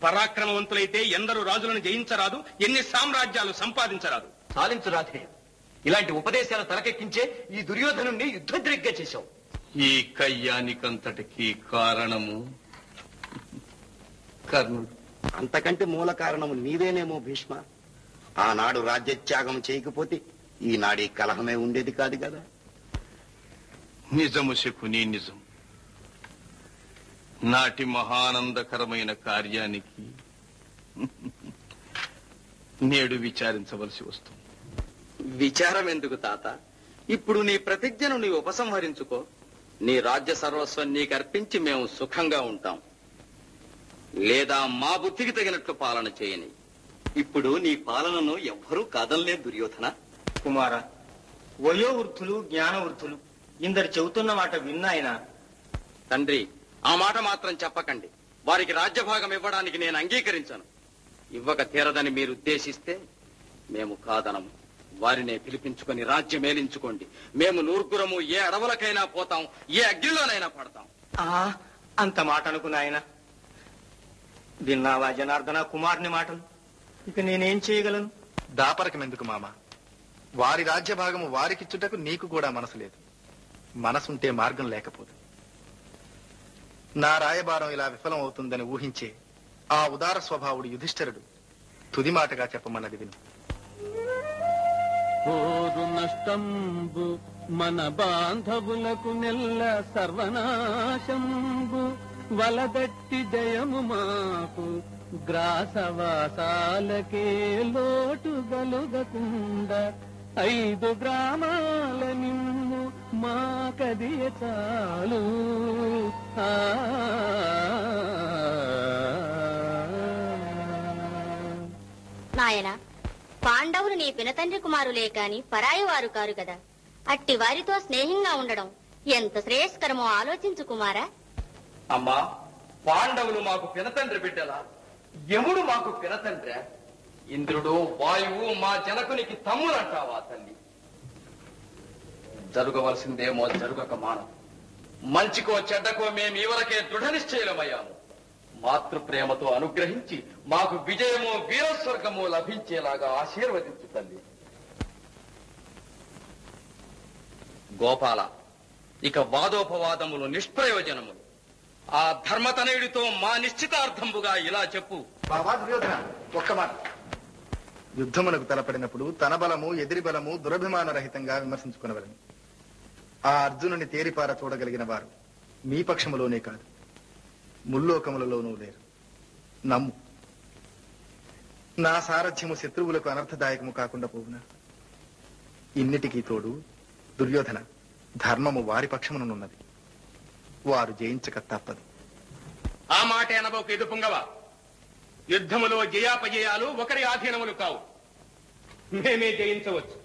పరాక్రమవంతులైతే ఎందరు రాజులను జయించరాదు, ఎన్ని సామ్రాజ్యాలు సంపాదించరాదు. సాధించు రాధే. ఇలాంటి ఉపదేశాలు తలకెక్కించే ఈ దుర్యోధనుణ్ణి యుద్ధద్రిగ్గా చేశావు. ఈ కయ్యానికంతటికి కారణము కర్ణుడు. అంతకంటే మూల కారణము నీవేనేమో భీష్మ. ఆనాడు రాజ్యత్యాగం చేయకపోతే ఈనాడు ఈ కలహమే ఉండేది కాదు కదా. నిజము శకుని, నిజం. నాటి మహానందకరమైన కార్యానికి నేడు విచారించవలసి వస్తుంది. విచారం ఎందుకు తాత? ఇప్పుడు నీ ప్రతిజ్ఞను నీవు ఉపసంహరించుకో. నీ రాజ్య సర్వస్వం నీకు అర్పించి మేము సుఖంగా ఉంటాం, లేదా మా బుద్ధికి తగినట్లు పాలన చేయని. ఇప్పుడు నీ పాలనను ఎవ్వరూ కాదనలేదు దుర్యోధన. కుమార, వయోవృద్ధులు జ్ఞానవృద్ధులు ఇందరు చెబుతున్న మాట విన్నాయన. తండ్రి, ఆ మాట మాత్రం చెప్పకండి. వారికి రాజ్యభాగం ఇవ్వడానికి నేను అంగీకరించను. ఇవ్వక తీరదని మీరు ఉద్దేశిస్తే మేము కాదనము. వారినే పిలిపించుకొని రాజ్యం మేలించుకోండి. మేము నూర్గురము ఏ అడవులకైనా పోతాం, ఏ అగ్నిలోనైనా పడతాం. అంత మాట అనుకున్నాయన. విన్నావా జనార్దన కుమారుని మాటలు? ఇక నేనేం చేయగలను? దాపరకం ఎందుకు మామ? వారి రాజ్యభాగము వారికిచ్చుటకు నీకు కూడా మనసు లేదు. మనసుంటే మార్గం లేకపోదు. నా రాయబారం ఇలా విఫలం అవుతుందని ఊహించే ఆ ఉదార స్వభావుడు యుధిష్ఠిరుడు తుది మాటగా చెప్పమన్నది విను. ఓరు నష్టంబు మన బాంధవులకు నెల్ల సర్వనాశంబు వలదట్టి జయము మాకు గ్రాసవాసాలకే లోటు గలుగకుండా 5 గ్రామాల నిమ్ము మా కదియ చాలు. నాయనా, పాండవులు నీ పినతండ్రి కుమారులే కాని పరాయి వారు కారు కదా. అట్టి వారితో స్నేహంగా ఉండడం ఎంత శ్రేయస్కరమో ఆలోచించు కుమారా. అమ్మా, పాండవులు మాకు పినతండ్రి బిడ్డలా? యముడు మాకు పినతండ్రి? ఇంద్రుడు వాయువు మా జనకునికి తమ్ములంటావా తల్లి? జరగవలసిందేమో జరుగక మానం. మంచికో చెడ్డకో మేము ఇవరకే దృఢ నిశ్చయమయ్యాము. మాతృప్రేమతో అనుగ్రహించి మాకు విజయమో వీరస్వర్గమో లభించేలాగా ఆశీర్వదించు తల్లి. గోపాల, ఇక వాదోపవాదములు నిష్ప్రయోజనములు. ఆ ధర్మతనయుడితో మా నిశ్చితార్థంబుగా ఇలా చెప్పు. ఒక్క మాట. యుద్ధమునకు తలపడినప్పుడు తన బలము ఎదిరి బలము దురభిమాన రహితంగా విమర్శించుకునవలని. ఆ అర్జునుని తేరిపార చూడగలిగిన వారు మీ పక్షములోనే కాదు, ముల్లోకములలోనూ లేరు. నమ్ము. నా సారథ్యము శత్రువులకు అనర్థదాయకము కాకుండా పోవునా? ఇన్నిటికీ తోడు దుర్యోధన ధర్మము వారి పక్షమునున్నది. వారు జయించక తప్పదు. ఆ మాట అనబోకు ఎదు పుంగవ. యుద్ధములో జయాపజయాలు ఒకరి ఆధీనములు కావు. మేమే జయించవచ్చు,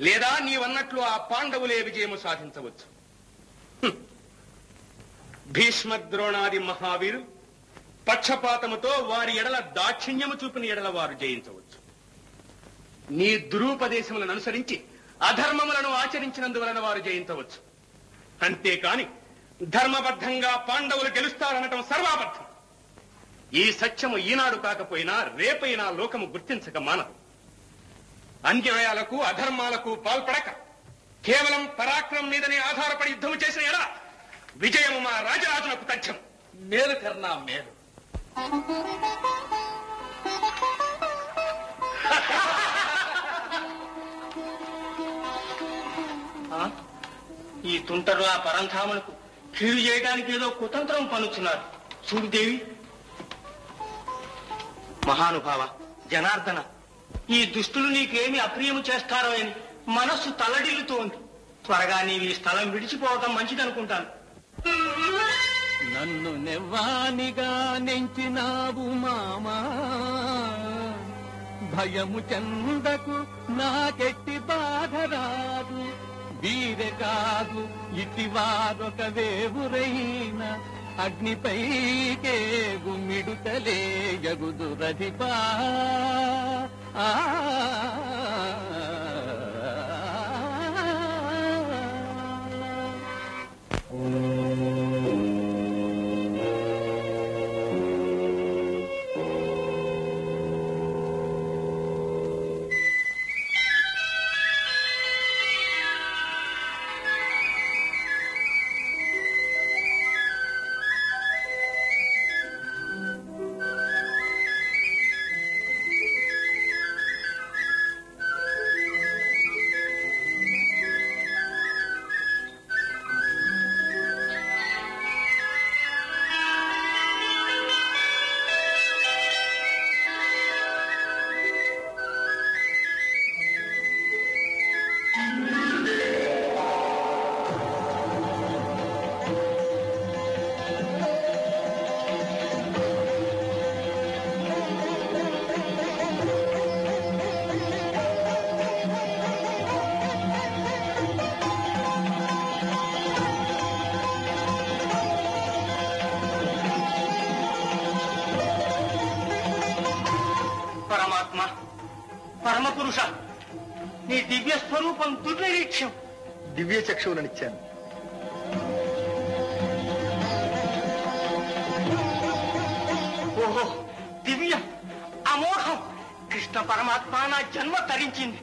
లేదా నీవన్నట్లు ఆ పాండవులే విజయము సాధించవచ్చు. భీష్మద్రోణాది మహావీరు పక్షపాతముతో వారి ఎడల దాక్షిణ్యము చూపిన ఎడల వారు జయించవచ్చు. నీ దురూపదేశములను అనుసరించి అధర్మములను ఆచరించినందువలన వారు జయించవచ్చు. అంతేకాని ధర్మబద్ధంగా పాండవులు గెలుస్తారనటం సర్వాబద్ధం. ఈ సత్యము ఈనాడు కాకపోయినా రేపైనా లోకము గుర్తించక మానదు. అన్యాయాలకు అధర్మాలకు పాల్పడక కేవలం పరాక్రమం మీదనే ఆధారపడి యుద్ధము చేసిన ఎడ విజయము మా రాజరాజులకు తథ్యం. మేలు కర్ణా మేలు. ఈ తుంటరు ఆ పరంధాములకు కీడు చేయడానికి ఏదో కుతంత్రం పనుచున్నారు. చూడు దేవి. మహానుభావ జనార్దన, ఈ దుష్టులు నీకేమి అప్రియము చేస్తారో అని మనస్సు తల్లడిల్లుతోంది. త్వరగా నీవు ఈ స్థలం విడిచిపోవటం మంచిదనుకుంటాను. నన్ను నెవ్వానిగా నెంచినావు మామా, భయము చెందకు నాకెట్టి బాధ రాదు. వీరే కాదు ఇటివారొక వేవురైన అగ్నిపైకే గుమ్మిడుతలే యగుదు రధిపా. స్వరూపం దుర్నిరీక్ష్యం. దివ్య చక్షువులనిచ్చాను. ఓహో, దివ్యం, అమోఘం. కృష్ణ పరమాత్మ నా జన్మ తరించింది.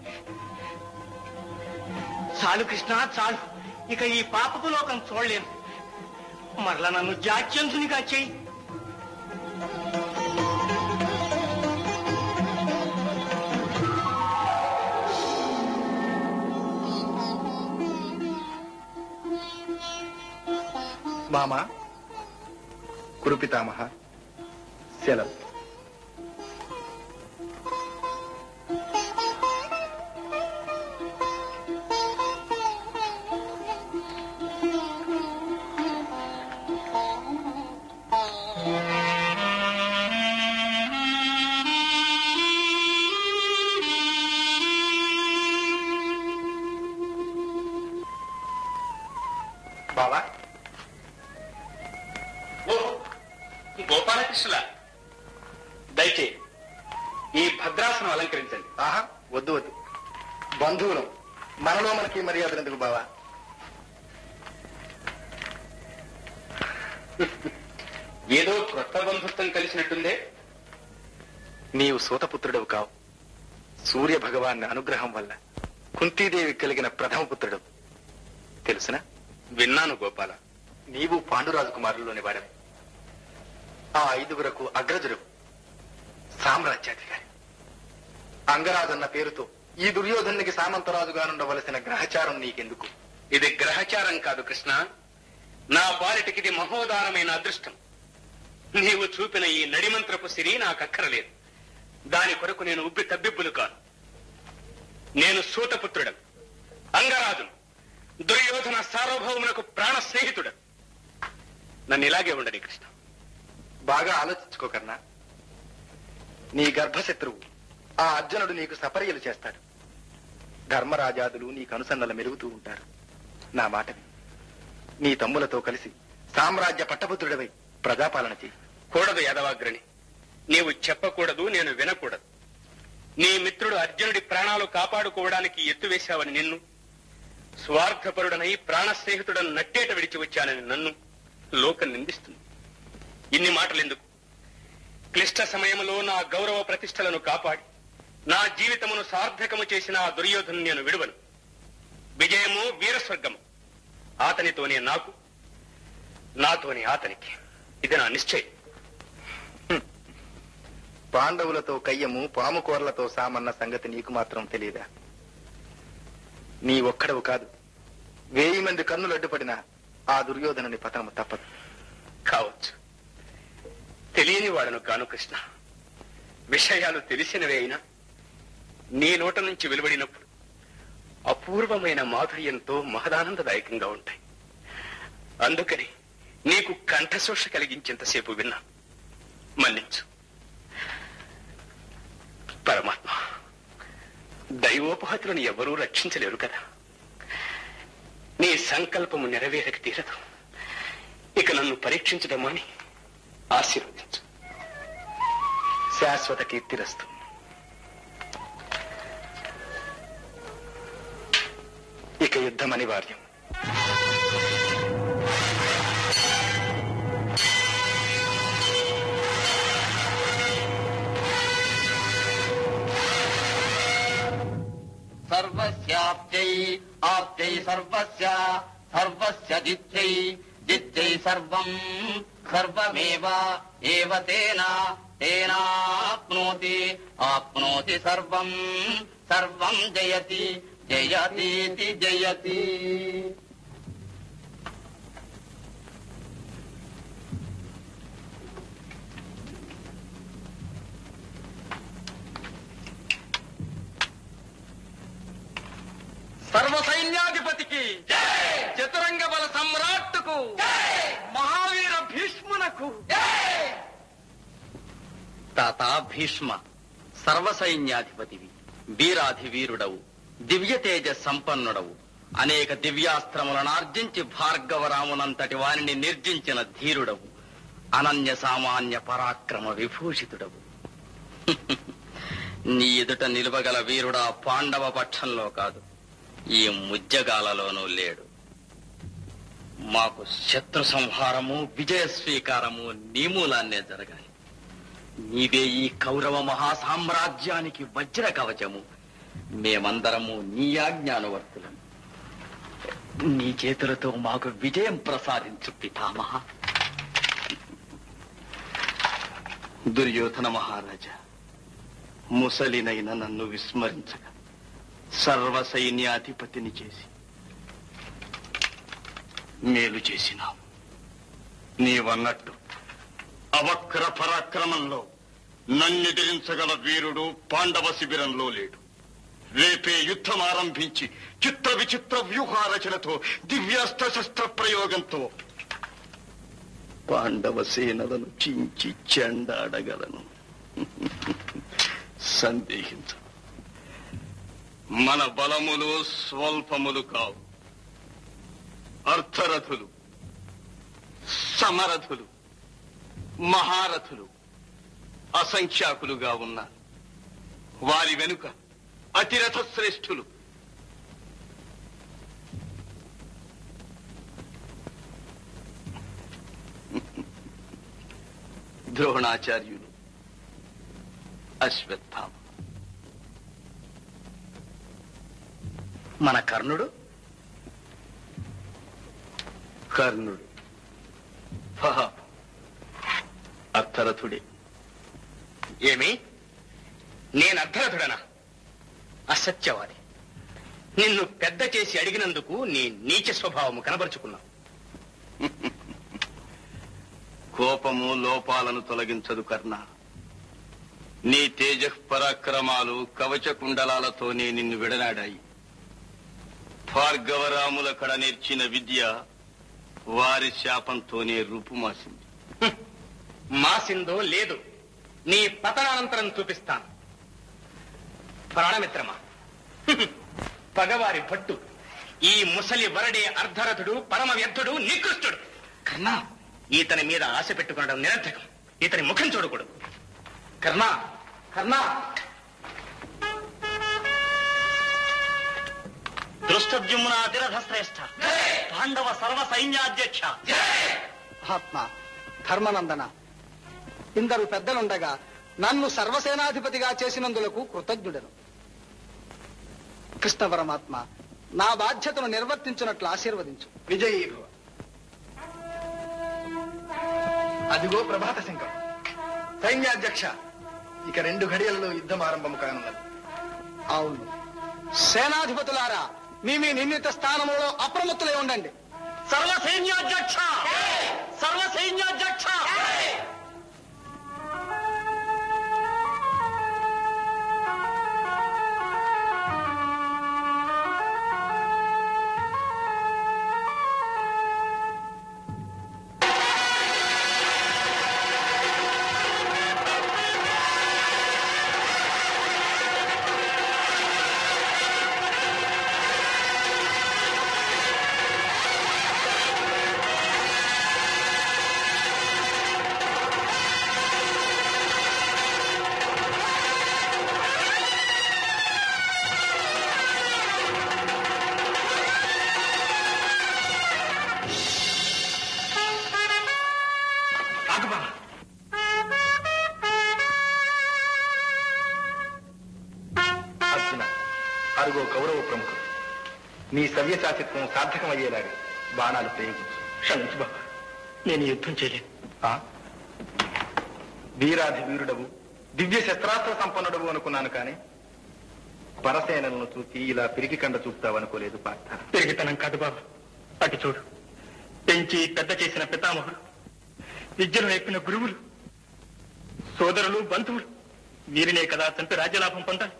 చాలు కృష్ణ, చాలు. ఇక ఈ పాపపు లోకం చూడలేను. మరలా నన్ను జాత్యంతునిగా చెయ్యి. మామ, కురుపితామహ, సెలవు. బావా, గోపాలకృష్ణుల దయచేయి ఈ భద్రాసనం అలంకరించండి. ఆహా, వద్దు వద్దు. బంధువులం, మనలో మనకి మర్యాద ఎందుకు బావా? ఏదో క్రొత్త బంధుత్వం కలిసినట్టుందే. నీవు సూతపుత్రుడవు కావు. సూర్య భగవాన్ అనుగ్రహం వల్ల కుంతీదేవి కలిగిన ప్రథమ పుత్రుడు. తెలుసునా? విన్నాను గోపాల. నీవు పాండురాజు కుమారుల్లోని వాడవు. ఆ 5గురకు అగ్రజుడు, సామ్రాజ్యాధికారి. అంగరాజన్న పేరుతో ఈ దుర్యోధనునికి సామంతరాజుగానుండవలసిన గ్రహచారం నీకెందుకు? ఇది గ్రహచారం కాదు కృష్ణ. నా పాలిటికిది మహోదారమైన అదృష్టం. నీవు చూపిన ఈ నడిమంత్రపు సిరి నాకక్కరలేదు. దాని కొరకు నేను ఉబ్బి తబ్బిబ్బులు కాను. నేను సూతపుత్రుడు, అంగరాజును, దుర్యోధన సార్వభౌమునకు ప్రాణ స్నేహితుడు. నన్ను ఇలాగే ఉండని కృష్ణ. బాగా ఆలోచించుకోకర్నా. నీ గర్భశత్రువు ఆ అర్జునుడు నీకు సపర్యలు చేస్తాడు. ధర్మరాజాదులు నీకు అనుసన్నలు మెరుగుతూ ఉంటారు. నా మాటని నీ తమ్ములతో కలిసి సామ్రాజ్య పట్టపుత్రుడివై ప్రజాపాలన చెయ్యి. కూడదు యాదవాగ్రణి. నీవు చెప్పకూడదు, నేను వినకూడదు. నీ మిత్రుడు అర్జునుడి ప్రాణాలు కాపాడుకోవడానికి ఎత్తువేశావని నిన్ను, స్వార్థపరుడనై ప్రాణ స్నేహితుడను నట్టేట విడిచి వచ్చానని నన్ను లోకం నిందిస్తుంది. ఇన్ని మాటలెందుకు? క్లిష్ట సమయంలో నా గౌరవ ప్రతిష్టలను కాపాడి నా జీవితమును సార్థకము చేసిన ఆ దుర్యోధను నేను విడువను. విజయము వీరస్వర్గము. అతనితోనే నాకు, నాతోనే అతనికి. ఇది నా నిశ్చయం. పాండవులతో కయ్యము, పాముకోర్లతో సామన్న సంగతి నీకు మాత్రం తెలియదా? నీ ఒక్కడవు కాదు, 1000 మంది కన్నులు అడ్డుపడిన ఆ దుర్యోధనుని పతనము తప్పదు. కావచ్చు. తెలియని వాడను కాను కృష్ణ. విషయాలు తెలిసినవే అయినా నీ నోట నుంచి వెలువడినప్పుడు అపూర్వమైన మాధుర్యంతో మహదానందదాయకంగా ఉంటాయి. అందుకని నీకు కంఠశోష కలిగించేంతసేపు విన్నా. మన్నించు. పరమాత్మ, దైవోపహతులను ఎవరూ రక్షించలేరు కదా. నీ సంకల్పము నెరవేరక తీరదు. ఇక నన్ను పరీక్షించడం అని ఆశీర్వదించు. శాశ్వత కీర్తిరస్తు. ఇక యుద్ధం అనివార్యం. సర్వస్యాప్త్యై ఆప్త్యై సర్వస్య, సర్వస్య జిత్యై జిత్యై సర్వం, సర్వమేవ ఏవ తేన తేనాప్నోతి ఆప్నోతి సర్వం, సర్వం జయతి జయతీతి జయతి. సర్వ సైన్యాధిపతికి, చతురంగ బల సమ్రాట్టుకు, మహావీర భీష్మునకు. తాత భీష్మ, సర్వసైన్యాధిపతివి, వీరాధి వీరుడవు, దివ్య తేజ సంపన్నుడవు, అనేక దివ్యాస్త్రములను ఆర్జించి భార్గవరామునంతటి వారిని నిర్జించిన ధీరుడవు, అనన్య సామాన్య పరాక్రమ విభూషితుడవు. నీ ఎదుట నిలువగల వీరుడా పాండవ పక్షంలో కాదు, ఈ ముజ్జగాలలోనూ లేడు. మాకు శత్రు సంహారము విజయ స్వీకారము నీ మూలాన్నే జరగాలి. నీవే ఈ కౌరవ మహాసామ్రాజ్యానికి వజ్ర కవచము. మేమందరము నీ ఆజ్ఞానువర్తులం. నీ చేతులతో మాకు విజయం ప్రసాదించు పితామహ. దుర్యోధన మహారాజా, ముసలినైన నన్ను విస్మరించక సర్వ సైన్యాధిపతిని చేసి మేలు చేసినావు. నీవన్నట్టు అవక్ర పరాక్రమంలో నన్నెదిరించగల వీరుడు పాండవ శిబిరంలో లేడు. రేపే యుద్ధం ఆరంభించి చిత్ర విచిత్ర వ్యూహారచనతో దివ్యాస్త్ర శస్త్ర ప్రయోగంతో పాండవ సేనలను చించి చెండాడగలను. సందేహించు. మన బలములు స్వల్పములు కావు. అర్థరథులు, సమరథులు, మహారథులు అసంఖ్యాకులుగా ఉన్నారు. వారి వెనుక అతిరథ శ్రేష్ఠులు. ద్రోణాచార్యులు, అశ్వత్థామ. మన కర్ణుడు అర్థరథుడే. ఏమి? నేను అర్థరథుడనా? అసత్యవాది. నిన్ను పెద్ద చేసి అడిగినందుకు నీ నీచ స్వభావము కనబరుచుకున్నావు. కోపము లోపాలను తొలగించదు కర్ణ. నీ తేజ పరాక్రమాలు కవచ కుండలాలతోనే నిన్ను విడనాడాయి. భార్గవరాముల కడ నేర్చిన విద్య వారి శాపంతోనే రూపుమాసింది. మాసిందో లేదు, నీ పతనానంతరం చూపిస్తాను. ప్రాణమిత్రమా, పగవారి భట్టు, ఈ ముసలి వరడే అర్ధరథుడు, పరమ వ్యర్థుడు, నికృష్టుడు. కర్ణా, ఇతని మీద ఆశ పెట్టుకోవడం నిరర్థకం. ఇతని ముఖం చూడకూడదు. కర్ణా, కర్ణా. దృష్టద్యుమ్న అతిరథ శ్రేష్ఠ, పాండవ సర్వ సైన్యాధ్యక్ష. మహాత్మ ధర్మనందన, ఇందరు పెద్దలుండగా నన్ను సర్వసేనాధిపతిగా చేసినందులకు కృతజ్ఞుడను. కృష్ణ పరమాత్మ నా బాధ్యతను నిర్వర్తించినట్లు ఆశీర్వదించు. విజయీ భవ. అదిగో ప్రభాత శంకం. సైన్యాధ్యక్ష, ఇక 2 ఘడియలలో యుద్ధం ఆరంభము కానున్నది. అవును, సేనాధిపతులారా, మీ నిర్ణీత స్థానములో అప్రమత్తులై ఉండండి. సర్వసైన్యాధ్యక్ష, సర్వసైన్యాధ్యక్ష. అరుగో కౌరవ ప్రముఖులు, నీ సవ్యసాచిత్వం సార్థకమయ్యేలాగా బాణాలు ప్రయోగించు. క్షమించు బాబా, నేను యుద్ధం చేయలేను. వీరాధి వీరుడవు, దివ్య శస్త్రాస్త్ర సంపన్నుడవు అనుకున్నాను కానీ పరసేనలను చూసి ఇలా పిరికి కండ చూపుతావనుకోలేదు పార్థ. తిరిగితనం కాదు బాబా, అటు చూడు. పెంచి పెద్ద చేసిన పితామహులు, విద్యను నేర్పిన గురువులు, సోదరులు, బంధువులు, వీరినే కదా చంపి రాజ్యలాభం పొందాలి.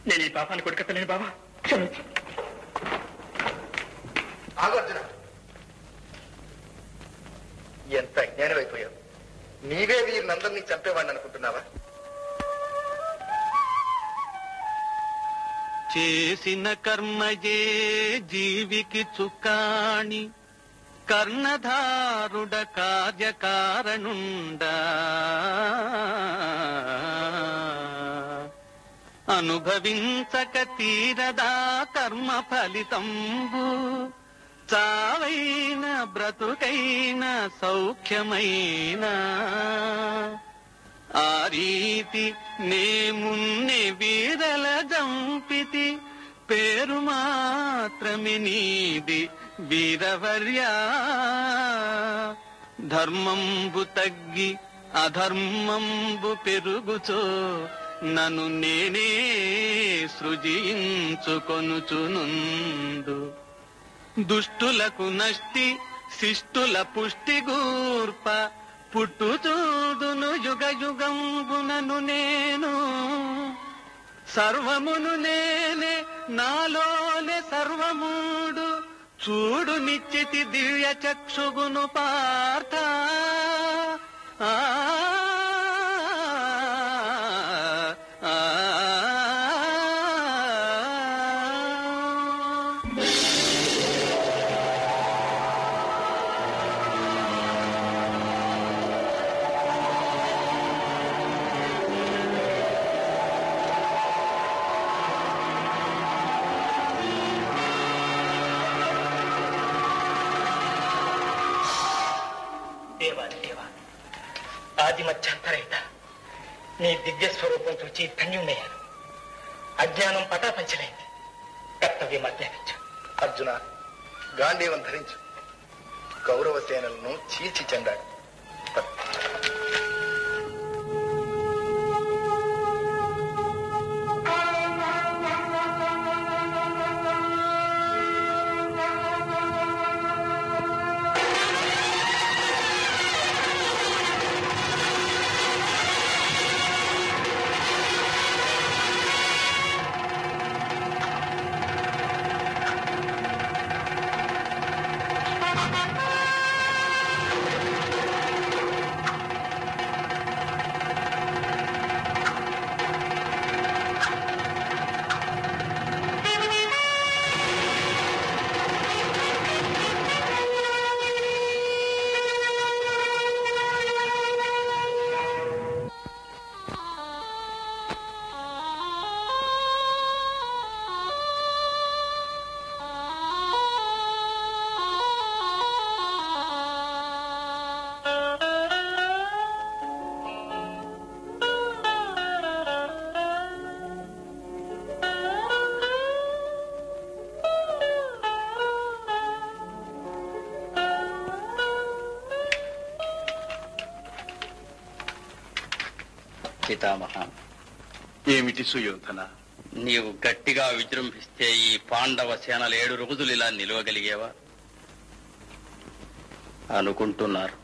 నేను ఈ పాపాన్ని కొడుకట్టలేను బాబా, క్షమించు. ఆగర్జున, ఎంత జ్ఞానమైపోయావు. నీవే వీరినందరినీ చంపేవాడిని అనుకుంటున్నావా? చేసిన కర్మయే జీవికి చుక్కాణి, కర్ణధారుడ కార్యకారణుండా. అనుభవించక తీరదా కర్మ ఫలితంబు చావైన బ్రతుకైన సౌఖ్యమైన ఆ రీతి నేమున్నే వీరల జంపితి పేరు మాత్రమే నీది వీరవర్యా ధర్మంబు తగ్గి అధర్మంబు పెరుగుచో నన్ను నేనే సృజించుకొనుచునుందు దుష్టులకు నష్టి శిష్టుల పుష్టి గూర్ప పుట్టుచూదును యుగ యుగంబునను నేను సర్వమును నేనే నాలోనే సర్వముడు చూడు నిశ్చితి దివ్య చక్షుగును పార్థ ఆది మధ్యాంతరహిత నీ దివ్య స్వరూపం చూచి ధన్యుణ్ణయ్యాను. అజ్ఞానం పటాపంచలైంది, కర్తవ్యం అజ్ఞానించు. అర్జున, గాంధీవం ధరించు. కౌరవ సేనలను చీల్చి చెండాడు. పితామహ, ఏమిటి సుయోధన? నీవు గట్టిగా విజృంభిస్తే ఈ పాండవ సేనలు 7 రోజులు ఇలా నిలవగలిగేవా? అనుకుంటున్నారు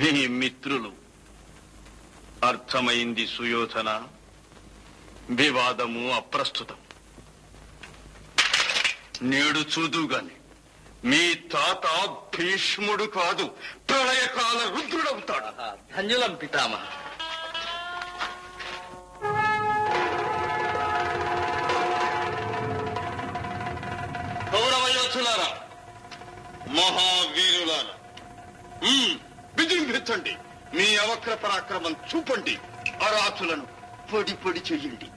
నీ మిత్రులు. అర్థమైంది సుయోధన. వివాదము అప్రస్తుతం. నేడు చూదుగాని మీ తాత భీష్ముడు కాదు, ప్రళయకాల రుద్రుడవుతాడు. ధన్యులం పితామహ. కౌరవయోధులారా, మహావీరులారా, విజృంభించండి. మీ అవక్ర పరాక్రమం చూపండి. అరాచులను పొడి పొడి చెయ్యండి.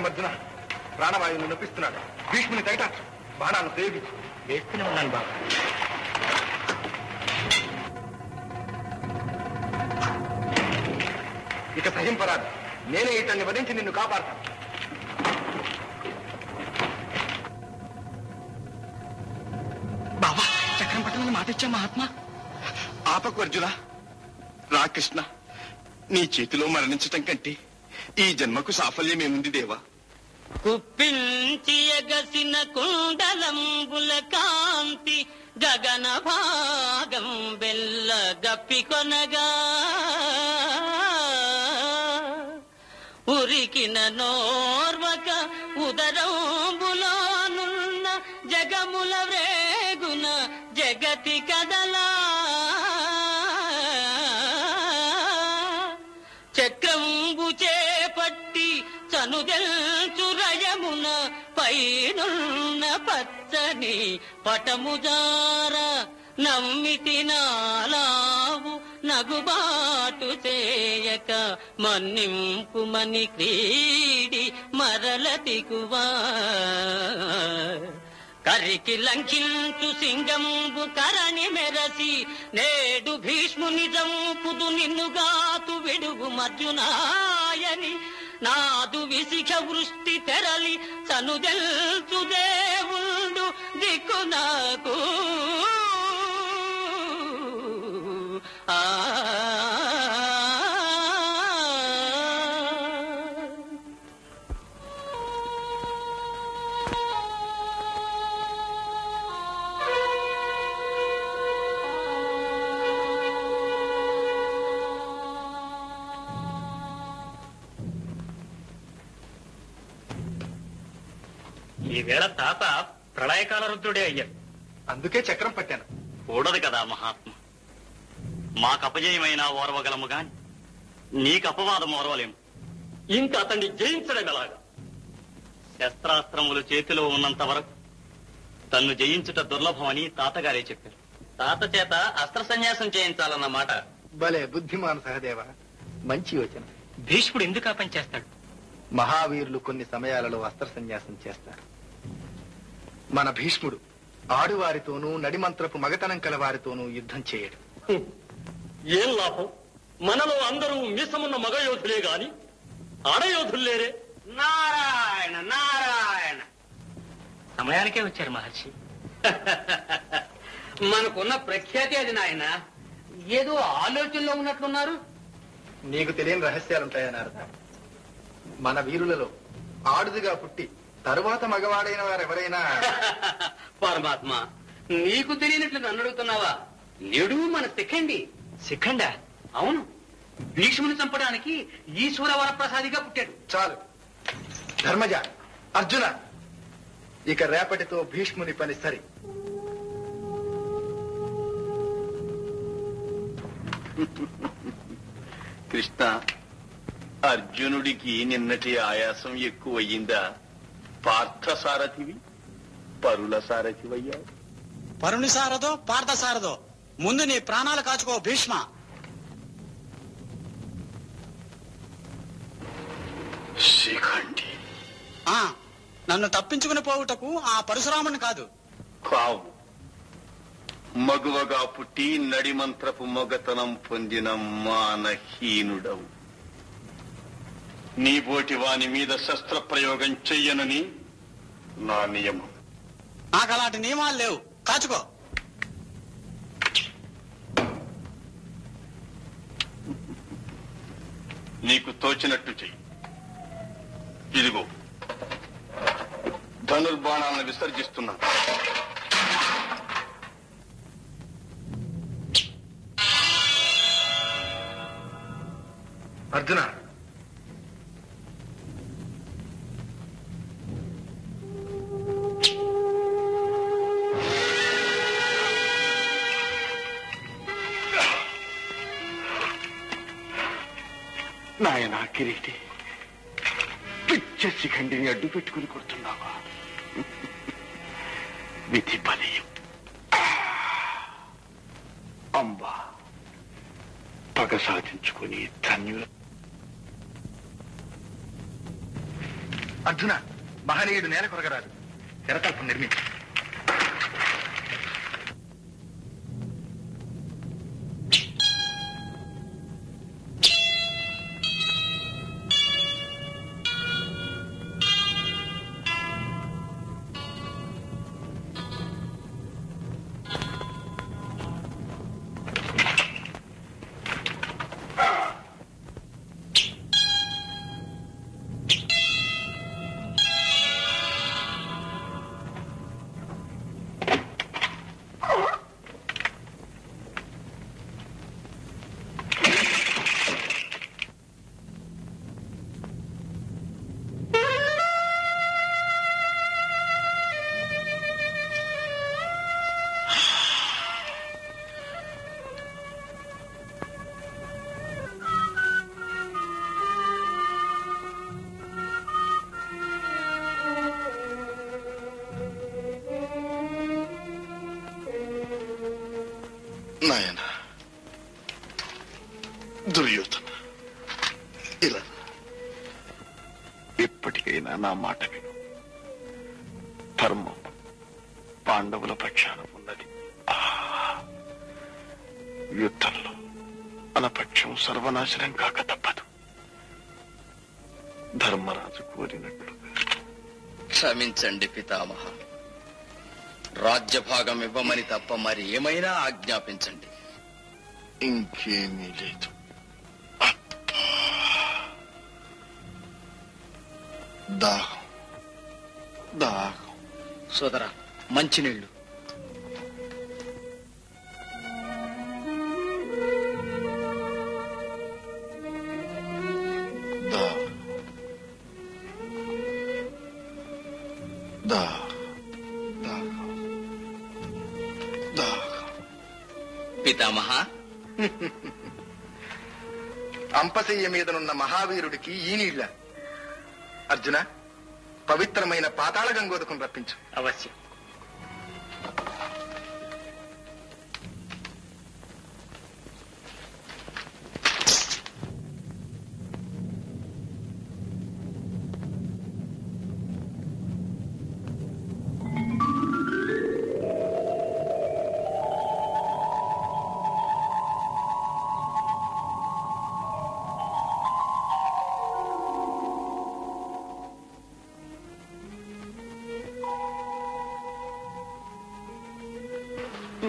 మధ్యన ప్రాణవాయువుని నొప్పిస్తున్నాడు. భీష్ముని తగిట బాణాలను ప్రయోగించి వేస్తూనే ఉన్నాను బాబు. ఇక సహింపరాదు. నేనే ఇతన్ని వధించి నిన్ను కాపాడతాను. బాబా, చక్రం పట్టమని మాట ఇచ్చా మహాత్మా. ఆపకు అర్జున. రా కృష్ణ, నీ చేతిలో మరణించటం కంటే ఈ జన్మకు సాఫల్యమేముంది దేవా? కుప్పించి ఎగసిన కుండలంబుల కాంతి గగన భాగం బెల్ల గప్పికొనగా ఉరికిన నోర్వక ఉదరంబులోనున్న జగముల వ్రేగున జగతి కదలా చక్రంబు చేపట్టి చనుదెల్చురయమున పైనున్న పచ్చని పటముజార నమ్మితి నాలావు నగుబాటు చేయక మన్నింపుమని క్రీడి మరలతికువా కరికి లంకించు సింగంబు కరణి మెరసి నేడు భీష్ముని జంపుదు నిన్నుగాతు విడుగు మర్జునాయని నాదు విసిఖ వృష్టి తెరలి చనుదెల్చు దేవుండు దిక్కు నాకు ఆ ఈవేళ తాత ప్రళయకాల రుద్రుడే అయ్యారు. అందుకే చక్రం పట్టాను. కూడదు కదా మహాత్మ. మాకు అపజయమైనా ఓర్వగలము గాని నీకు అపవాదం ఓర్వలేము. ఇంకా అతన్ని జయించడం ఎలాగా? శస్త్రాస్త్రములు చేతిలో ఉన్నంత వరకు తన్ను జయించుట దుర్లభమని తాతగారే చెప్పారు. తాత చేత అస్త్ర సన్యాసం చేయించాలన్నమాట. భలే బుద్ధిమాన్ సహదేవ, మంచి యోచన. భీష్ముడు ఎందుకు ఆ పని చేస్తాడు? మహావీరులు కొన్ని సమయాలలో అస్త్ర సన్యాసం చేస్తారు. మన భీష్ముడు ఆడువారితోనూ నడిమంత్రపు మగతనం కల వారితోనూ యుద్ధం చేయడు. ఏం లాభం? మనలో అందరూ మీసమున్న మగయోధులే గాని ఆడయోధుల్లేరే. నారాయణ నారాయణ, సమయానికే వచ్చారు మహర్షి. మనకున్న ప్రఖ్యాతి అది నాయన. ఏదో ఆలోచనలో ఉన్నట్లున్నారు. నీకు తెలియని రహస్యాలుంటాయా నారద? మన వీరులలో ఆడుదుగా పుట్టి తరువాత మగవాడైన వారెవరైనా పరమాత్మ, నీకు తెలియనట్లు నన్ను అడుగుతున్నావా? లేడు మన శిఖండి. శిఖండా? అవును, భీష్ముని చంపడానికి ఈశ్వర వరప్రసాదిగా పుట్టాడు. చాలు ధర్మజ, అర్జున, ఇక రేపటితో భీష్ముని పని సరి. కృష్ణ, అర్జునుడికి నిన్నటి ఆయాసం ఎక్కువయ్యిందా? పార్థసారథివి పరుల సారథివయ్యా. పరుని సారదో పార్థ సారదో, ముందు నీ ప్రాణాలు కాచుకో భీష్మ. శిఖండి, నన్ను తప్పించుకుని పోవుటకు ఆ పరశురాముని కాదు. కావు, మగువగా పుట్టి నడిమంత్రపు మొగతనం పొందిన మానహీనుడవు. నీ బోటి వాని మీద శస్త్ర ప్రయోగం చెయ్యనని నా నియమం. నాకు అలాంటి నియమాలు లేవు, కాచుకో. నీకు తోచినట్టు చెయ్యి. ఇదిగో ధనుర్బాణాలను విసర్జిస్తున్నాను. అర్జున, నాయనా కిరీటి, పిచ్చ శిఖండిని అడ్డు పెట్టుకుని కొడుతున్నావా? విధి బలీయం. అంబా, పగ సాధించుకుని ధన్యుల. అర్జున, మహనీయుడు నేల కొరగరాదు. శరకల్పం నిర్మించు. నాయన దుర్యోధన, ఇలా ఇప్పటికైనా నా మాట విను. ధర్మం పాండవుల పక్షాన ఉన్నది. యుద్ధంలో మన పక్షం సర్వనాశనం కాక తప్పదు. ధర్మరాజు కోరినట్లు. క్షమించండి పితామహ, రాజ్యభాగం ఇవ్వమని తప్ప మరి ఏమైనా ఆజ్ఞాపించండి. ఇంకేమీ లేదు. దాహం దాహం. సోదరా, మంచినీళ్లు. పితామహ, అంపశయ్య మీదనున్న మహావీరుడికి ఈ నీళ్ళ. అర్జున, పవిత్రమైన పాతాళ గంగోదకం రప్పించు. అవశ్యం.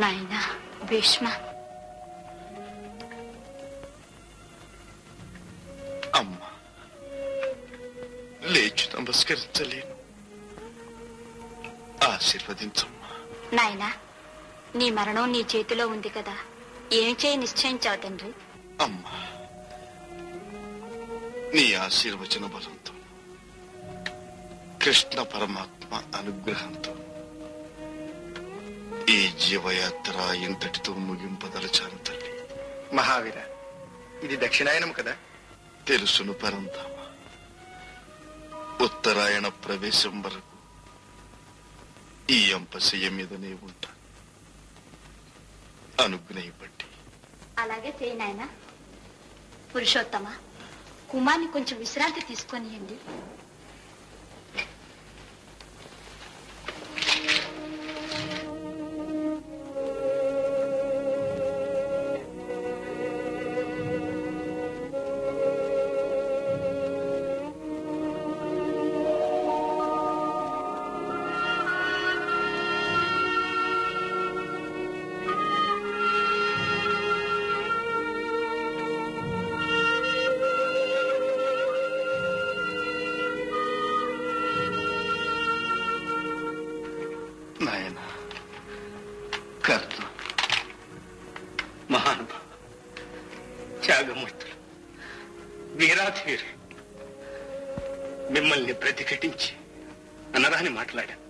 నాయనా భీష్మ, అమ్మా, లేచి నమస్కరించలేను. ఆశీర్వదించమ్మా. నాయనా, నీ మరణం నీ చేతిలో ఉంది కదా, ఏం చేయి నిశ్చయించావు తండ్రి? అమ్మా, నీ ఆశీర్వచన బలంతో, కృష్ణ పరమాత్మ అనుగ్రహంతో ఈ జీవయాత్ర ఇంతటితో ముగింపదలచాను తల్లి. మహావీర, ఇది దక్షిణాయనం కదా? తెలుసును పరంధామ. ఉత్తరాయణ ప్రవేశం వరకు ఈ అంపశయ్య మీదనే ఉంటా. అనుగ్రహింపండి. అలాగే చేయి నాయనా. పురుషోత్తమ, కుమార్ని కొంచెం విశ్రాంతి తీసుకొనియండి. నాయన కర్ణ, మహానుభావ, త్యాగమూర్తులు, వీరాధీరు, మిమ్మల్ని ప్రతిఘటించి అనరాని మాట్లాడాను.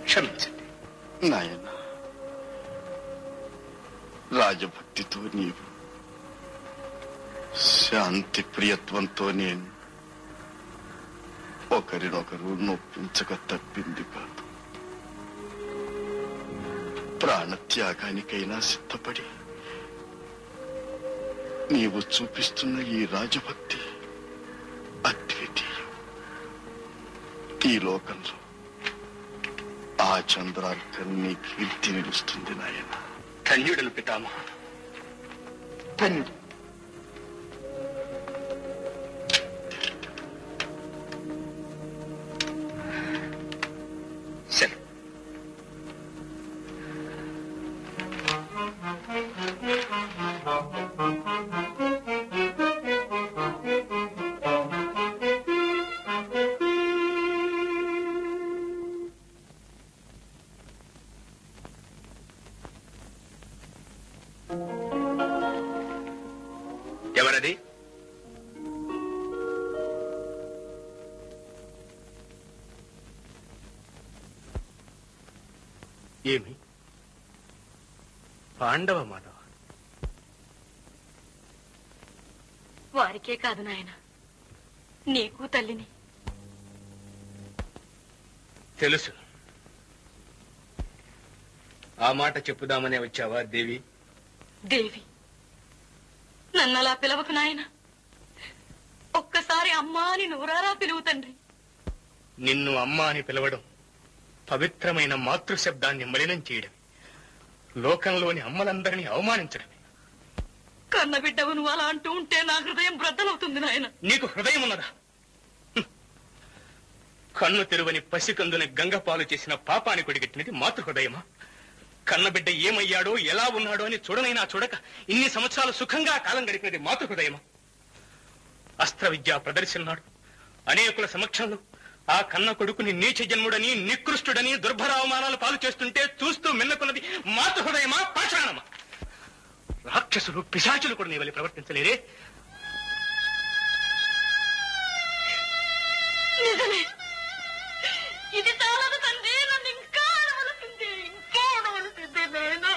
క్షమించండి. నాయన, రాజభక్తితో నీవు, శాంతి ప్రియత్వంతో నేను ఒకరినొకరు నొప్పించక తప్పింది కాదు. ప్రాణత్యాగానికైనా సిద్ధపడి నీవు చూపిస్తున్న ఈ రాజభక్తి అద్వితీయం. ఈ లోకంలో ఆ చంద్రార్కం నీ కీర్తి నిలుస్తుంది నాయన. ధన్యుడను పితామహ, ధన్యుడు. సరే. ఎవరది? ఏమి పాండవ మాధవ? వారికే కాదు నాయన, నీకు తల్లిని. తెలుసు. ఆ మాట చెప్పుదామనే వచ్చావా దేవి? దేవి, నన్నలా పిలవకు నాయన. ఒక్కసారి అమ్మా అని నోరారా పిలువు తండ్రి. నిన్ను అమ్మా అని పిలవడం పవిత్రమైన మాతృశబ్దాన్ని మలినం చేయడం, లోకంలోని అమ్మలందరినీ అవమానించడమే. కన్నబిడ్డవు నువ్వు అలా అంటూ ఉంటే నా హృదయం బ్రద్దలవుతుంది నాయన. నీకు హృదయం ఉన్నదా? కన్ను తెరువని పసికందుని గంగపాలు చేసిన పాపాన్ని కొడిగట్టినది మాతృహృదయమా? కన్నబిడ్డ ఏమయ్యాడో ఎలా ఉన్నాడో అని చూడనైనా చూడక ఇన్ని సంవత్సరాలు సుఖంగా కాలం గడిపినది మాతృహృదయమా? అస్త్ర విద్యా ప్రదర్శనాడు అనేకుల సమక్షంలో ఆ కన్న కొడుకుని నీచ జన్ముడని, నికృష్టుడని, దుర్భర అవమానాలు పాలు చేస్తుంటే చూస్తూ మిన్నకున్నది మాతృహృదయమా, పాషాణమా? రాక్షసులు పిశాచులు కూడా నీ వల్ల ప్రవర్తించలేరే? నిజమే, ఇది చాలదు తండ్రి. నన్ను ఇంకా అనవలసిందే, ఇంకా అనవలసిందే నాయన.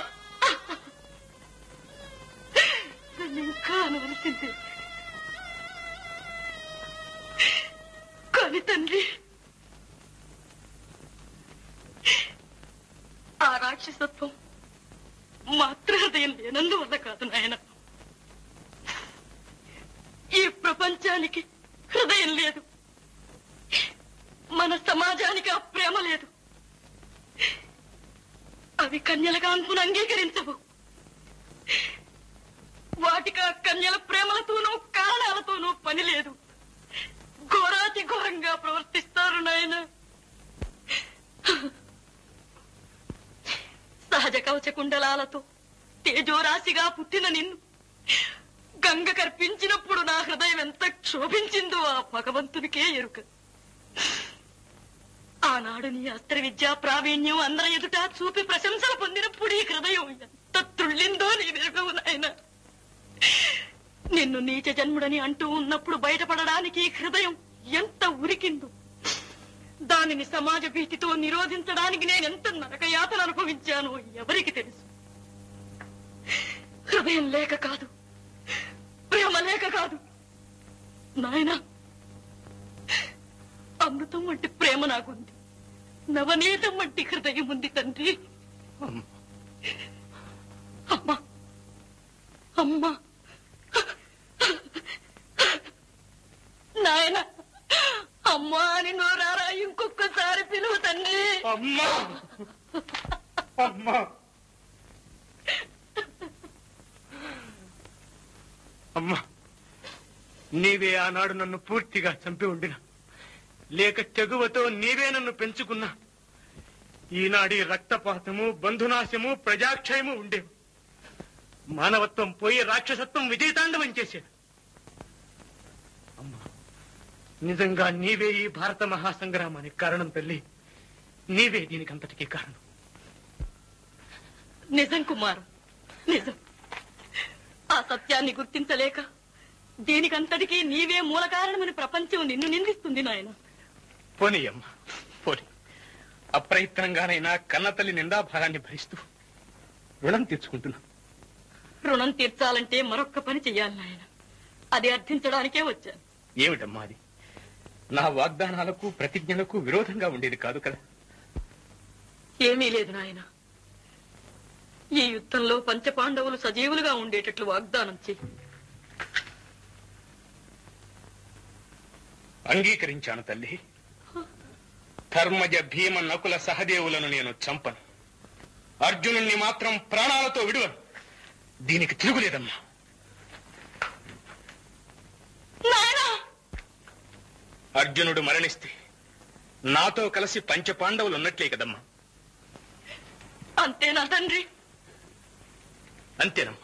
నన్ను ఇంకా అనవలసిందే. కాని తండ్రి, ఆ రాక్షసత్వం మాతృహృదయం లేనందువల్ల కాదు నాయన. ఈ ప్రపంచానికి హృదయం లేదు, మన సమాజానికి ఆ ప్రేమ లేదు. అవి కన్యల కాన్పును అంగీకరించవు. వాటికి ఆ కన్యల ప్రేమలతోనూ కారణాలతోనూ పని లేదు. ఘోరాతి ఘోరంగా ప్రవర్తిస్తారు నాయన. సహజ కవచ కుండలాలతో తేజోరాశిగా పుట్టిన నిన్ను గంగ కర్పించినప్పుడు నా హృదయం ఎంత క్షోభించిందో ఆ భగవంతునికే ఎరుక. ఆనాడు నీ అస్త్ర విద్యా ప్రావీణ్యం అందరి ఎదుట చూపి ప్రశంసలు పొందినప్పుడు ఈ హృదయం ఎంత తుళ్ళిందో నీ వెరుగవు నాయన. నిన్ను నీచ జన్ముడని అంటూ ఉన్నప్పుడు బయటపడడానికి ఈ హృదయం ఎంత ఉరికిందో. దానిని సమాజ భీతితో నిరోధించడానికి నేనెంత నరకయాతను అనుభవించానో ఎవరికి తెలుసు. హృదయం లేక కాదు, ప్రేమ లేక కాదు నాయనా. అమృతం వంటి ప్రేమ నాకుంది, నవనీతం వంటి హృదయం ఉంది తండ్రి. అమ్మా, అమ్మా, నాయన, అమ్మా అని నోరారా ఇంకొకసారి పిలువు తండ్రి. అమ్మా, అమ్మా, అమ్మా, నీవే ఆనాడు నన్ను పూర్తిగా చంపి ఉండినా, లేక తెగువతో నీవే నన్ను పెంచుకున్నా, ఈనాడి రక్తపాతము, బంధునాశము, ప్రజాక్షయము ఉండేవి. మానవత్వం పోయి రాక్షసత్వం విజయతాండవం చేసేది. అమ్మా, నిజంగా నీవే ఈ భారత మహాసంగ్రామానికి కారణం తల్లి. నీవే దీనికంతటికీ కారణం. నిజం కుమారు, నిజం. ఆ సత్యాన్ని గుర్తించలేక దీనికంతటికీ నీవే మూల కారణమని ప్రపంచం నిన్ను నిందిస్తుంది నాయన. పోనీ అమ్మా, పోనీ. అప్రయత్నంగానైనా కన్నతల్లి నిండా భారాన్ని భరిస్తూ రుణం తీర్చుకుంటున్నా. రుణం తీర్చాలంటే మరొక్క పని చెయ్యాలి నాయన. అది అర్థించడానికే వచ్చాను. ఏమిటమ్మా అది? నా వాగ్దానాలకు ప్రతిజ్ఞలకు విరోధంగా ఉండేది కాదు కదా? ఏమీ లేదు నాయన. ఈ యుద్ధంలో పంచపాండవులు సజీవులుగా ఉండేటట్లు వాగ్దానం చెయ్యి. అంగీకరించాను తల్లి. ధర్మజ, భీమ, నకుల, సహదేవులను నేను చంపను. అర్జునుణ్ణి మాత్రం ప్రాణాలతో విడువను. దీనికి తిరుగులేదమ్మా. అర్జునుడు మరణిస్తే నాతో కలిసి పంచపాండవులు ఉన్నట్లే కదమ్మా. అంతేనా తండ్రి? అంతేనమ్మా.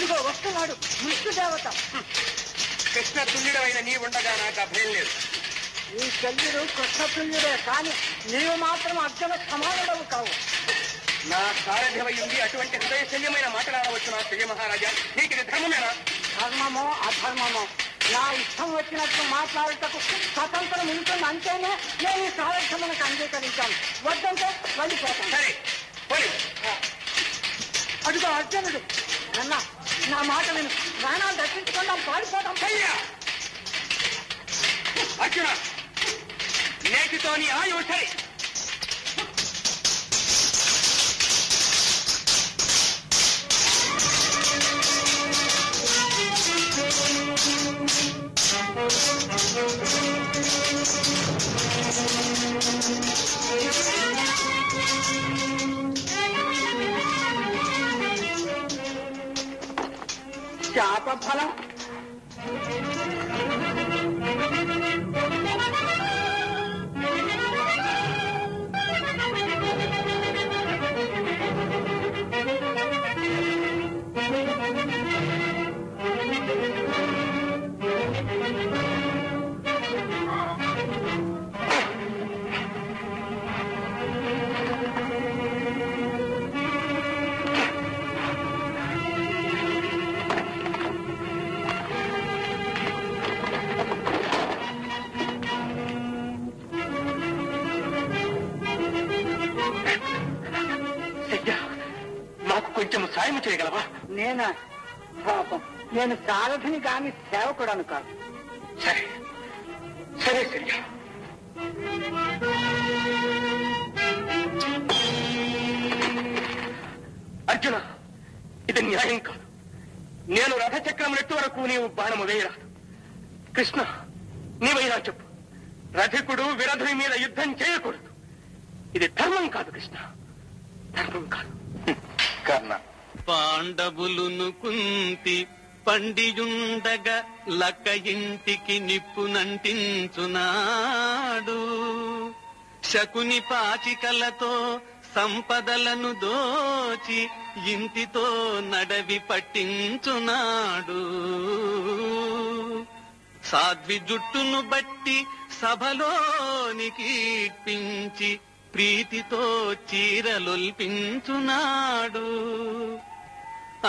అదిగో వస్తున్నాడు విష్ణు దేవత. కృష్ణ తుల్యుడమైన నీ ఉండగా నాకు భయం లేదు. ఈ శల్యుడు కృష్ణ తుల్యుడే, కానీ నీవు మాత్రం అర్జున సమానుడవు కావు. నా సారథ్యమై ఉంది అటువంటి హృదయశల్యమైన మాట్లాడవచ్చు నా ప్రియ మహారాజా. నీకు ఇది ధర్మమేనా? ధర్మమో అధర్మమో నా ఇష్టం వచ్చినట్టు మాట్లాడటకు స్వతంత్రం ఉంటుంది. అంటేనే నేను ఈ సారథ్యమునకు అంగీకరించాను. వద్దంటే వెళ్ళిపోతాను. సరే పోయి. అదిగో అర్జునుడు. అన్న నా మాట నేను ప్రాణాలు దర్శించుకుందాం, పాడిపోతాం. అర్జున, నేటితో నీ ఆయువు సరి. శాప ఫలం కొంచెం సాయం చేయగలవా? నేనా? పాపం, నేను సారథిని కాని సేవకుడను కాదు. సరే సరే సరే. అర్జున, ఇది న్యాయం కాదు. నేను రథచక్రం నెట్టు వరకు నీవు బాణము వేయరాదు. కృష్ణ, నీవైనా చెప్పు. రథకుడు విరధుని మీద యుద్ధం చేయకూడదు. ఇది ధర్మం కాదు కృష్ణ, ధర్మం కాదు. కర్ణ, పాండవులును కుంతి పండియుండగా లక్క ఇంటికి నిప్పునంటించునాడు. శకుని పాచికలతో సంపదలను దోచి ఇంటితో నడవి పట్టించునాడు. సాధ్వి జుట్టును బట్టి సభలోనికి ఈడ్పించి ప్రీతితో చీరలొల్పించునాడు.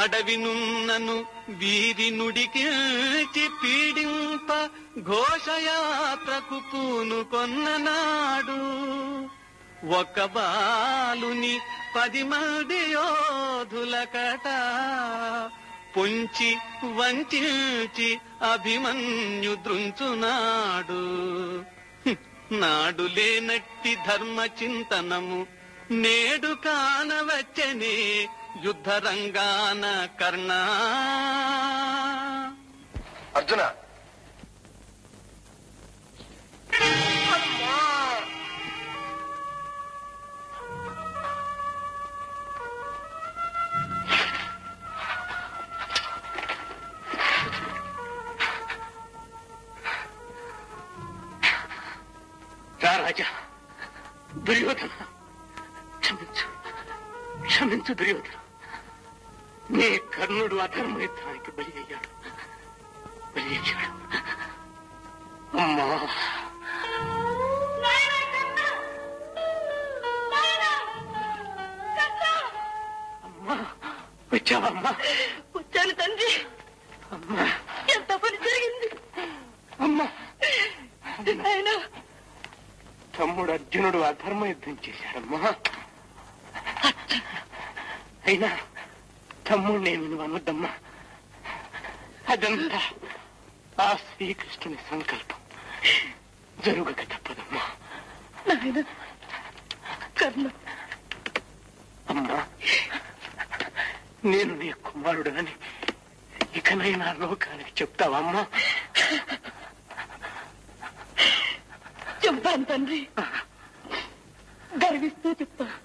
అడవినున్నను వీరి నుడికిల్చి పీడింప ఘోషయాత్రకు పూనుకొన్ననాడు. ఒక బాలుని 10 మంది యోధులకట పొంచి వంచి అభిమన్యు దృంచునాడు. నాడు లేనట్టి ధర్మ చింతనము నేడు కానవచ్చనే యుద్ధ రంగాన కర్ణ. అర్జున, రాజా దుర్యోధన, క్షమించు క్షమించు దుర్యోధన. నీ కర్ణుడు అధర్మ యుద్ధానికి బలి అయ్యాడు. అమ్మా, అమ్మా వచ్చావమ్మా? వచ్చాను తండ్రి. అమ్మా, ఎంత పని జరిగింది అమ్మా. ఆయన తమ్ముడు అర్జునుడు అధర్మ యుద్ధం చేశాడమ్మా. అయినా తమ్ముడినేమి నువ్వు అనొద్దమ్మా. అదంతా ఆ శ్రీకృష్ణుని సంకల్పం. జరుగక తప్పదమ్మా. నాయన కర్ణ, అమ్మా, నేను నీ కుమారుడనని ఇకనైనా లోకానికి చెప్తావమ్మా? చెప్తాను తండ్రి, గర్విస్తూ చెప్తాను.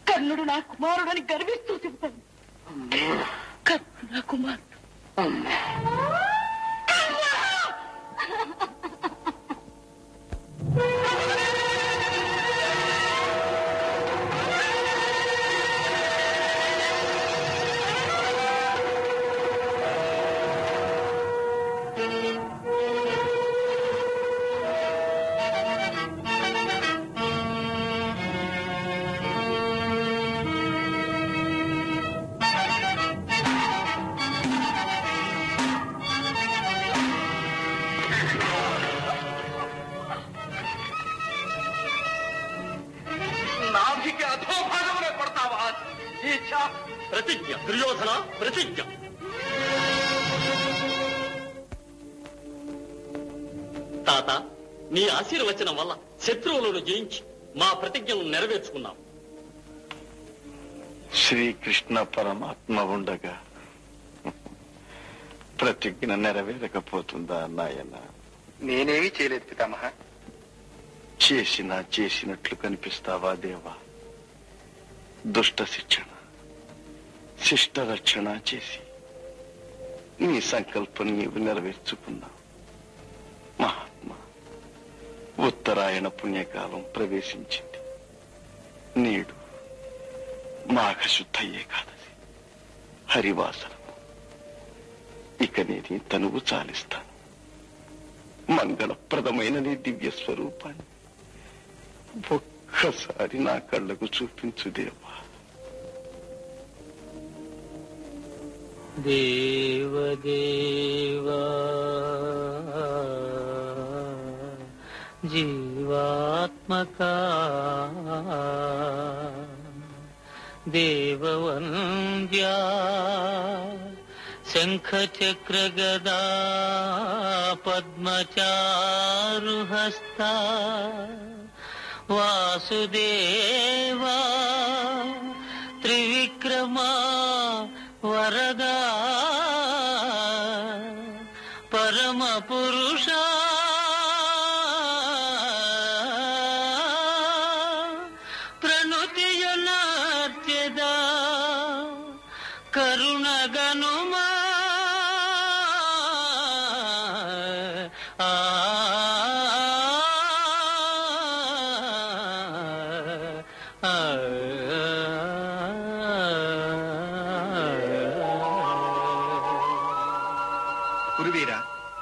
కర్ణుడు నా కుమారుడని గర్విస్తూ చెప్తాను. కర్ణుడు నా కుమారుడు. దీక్ష ప్రతిజ్ఞ దుర్యోధన ప్రతిజ్ఞ. తాత, నీ ఆశీర్వచనం వల్ల శత్రువులను జయించి మా ప్రతిజ్ఞను నెరవేర్చుకున్నాం. శ్రీకృష్ణ పరమాత్మ ఉండగా ప్రతిజ్ఞ నెరవేరకపోతుందా నాయన? నేనేమీ చేయలేదు పితామహ. చేసినట్లు కనిపిస్తావా దేవా? దుష్ట శిక్షణ, శిష్ట రక్షణ చేసి నీ సంకల్పం నీవు నెరవేర్చుకున్నావు. మహాత్మా, ఉత్తరాయణ పుణ్యకాలం ప్రవేశించింది. నేడు మాఘశుద్ధ ఏకాదశి, హరివాసనము. ఇక నేను తనువు చాలిస్తాను. మంగళప్రదమైన నీ దివ్య స్వరూపాన్ని ఒక్కసారి నా కళ్ళకు చూపించు దేవా. దేవదేవా జీవాత్మకా దేవవంద్యా శంఖచక్ర గదా పద్మచారుహస్తా వాసుదేవా త్రివిక్రమా వరదా పరమ పురుషా ప్రణుతియునార్చెదా కరుణగనుమా కురువీరా,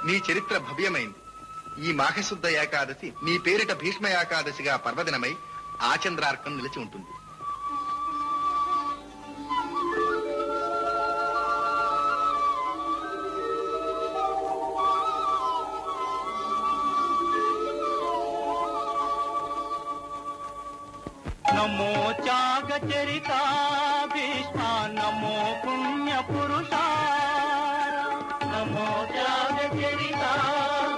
నీ చరిత్ర భవ్యమైంది. ఈ మాఘశుద్ధ ఏకాదశి నీ పేరిట భీష్మ ఏకాదశిగా పర్వదినమై ఆచంద్రార్కం నిలిచి ఉంటుంది. నమో త్యాగ చరిత భీష్మ, నమో పుణ్య పురుష. నమో త్యాగ చరిత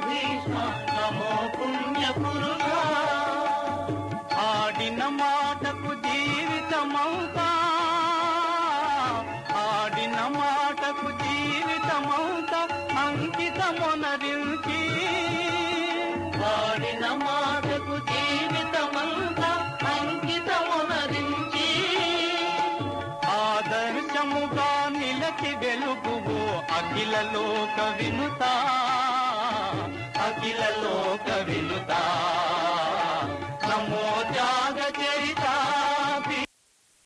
భీష్మ, నమో పుణ్య పురుష. ఆడిన మాటకు జీవితమౌతా, ఆడిన మాటకు జీవితమౌతా అంకితమొనరించి. ఆడిన మాటకు జీవితమంతా అంకితమునరించి. ఆదర్శముగా నిలచి వెలుగువు అఖిల లోక వినుత, అఖిల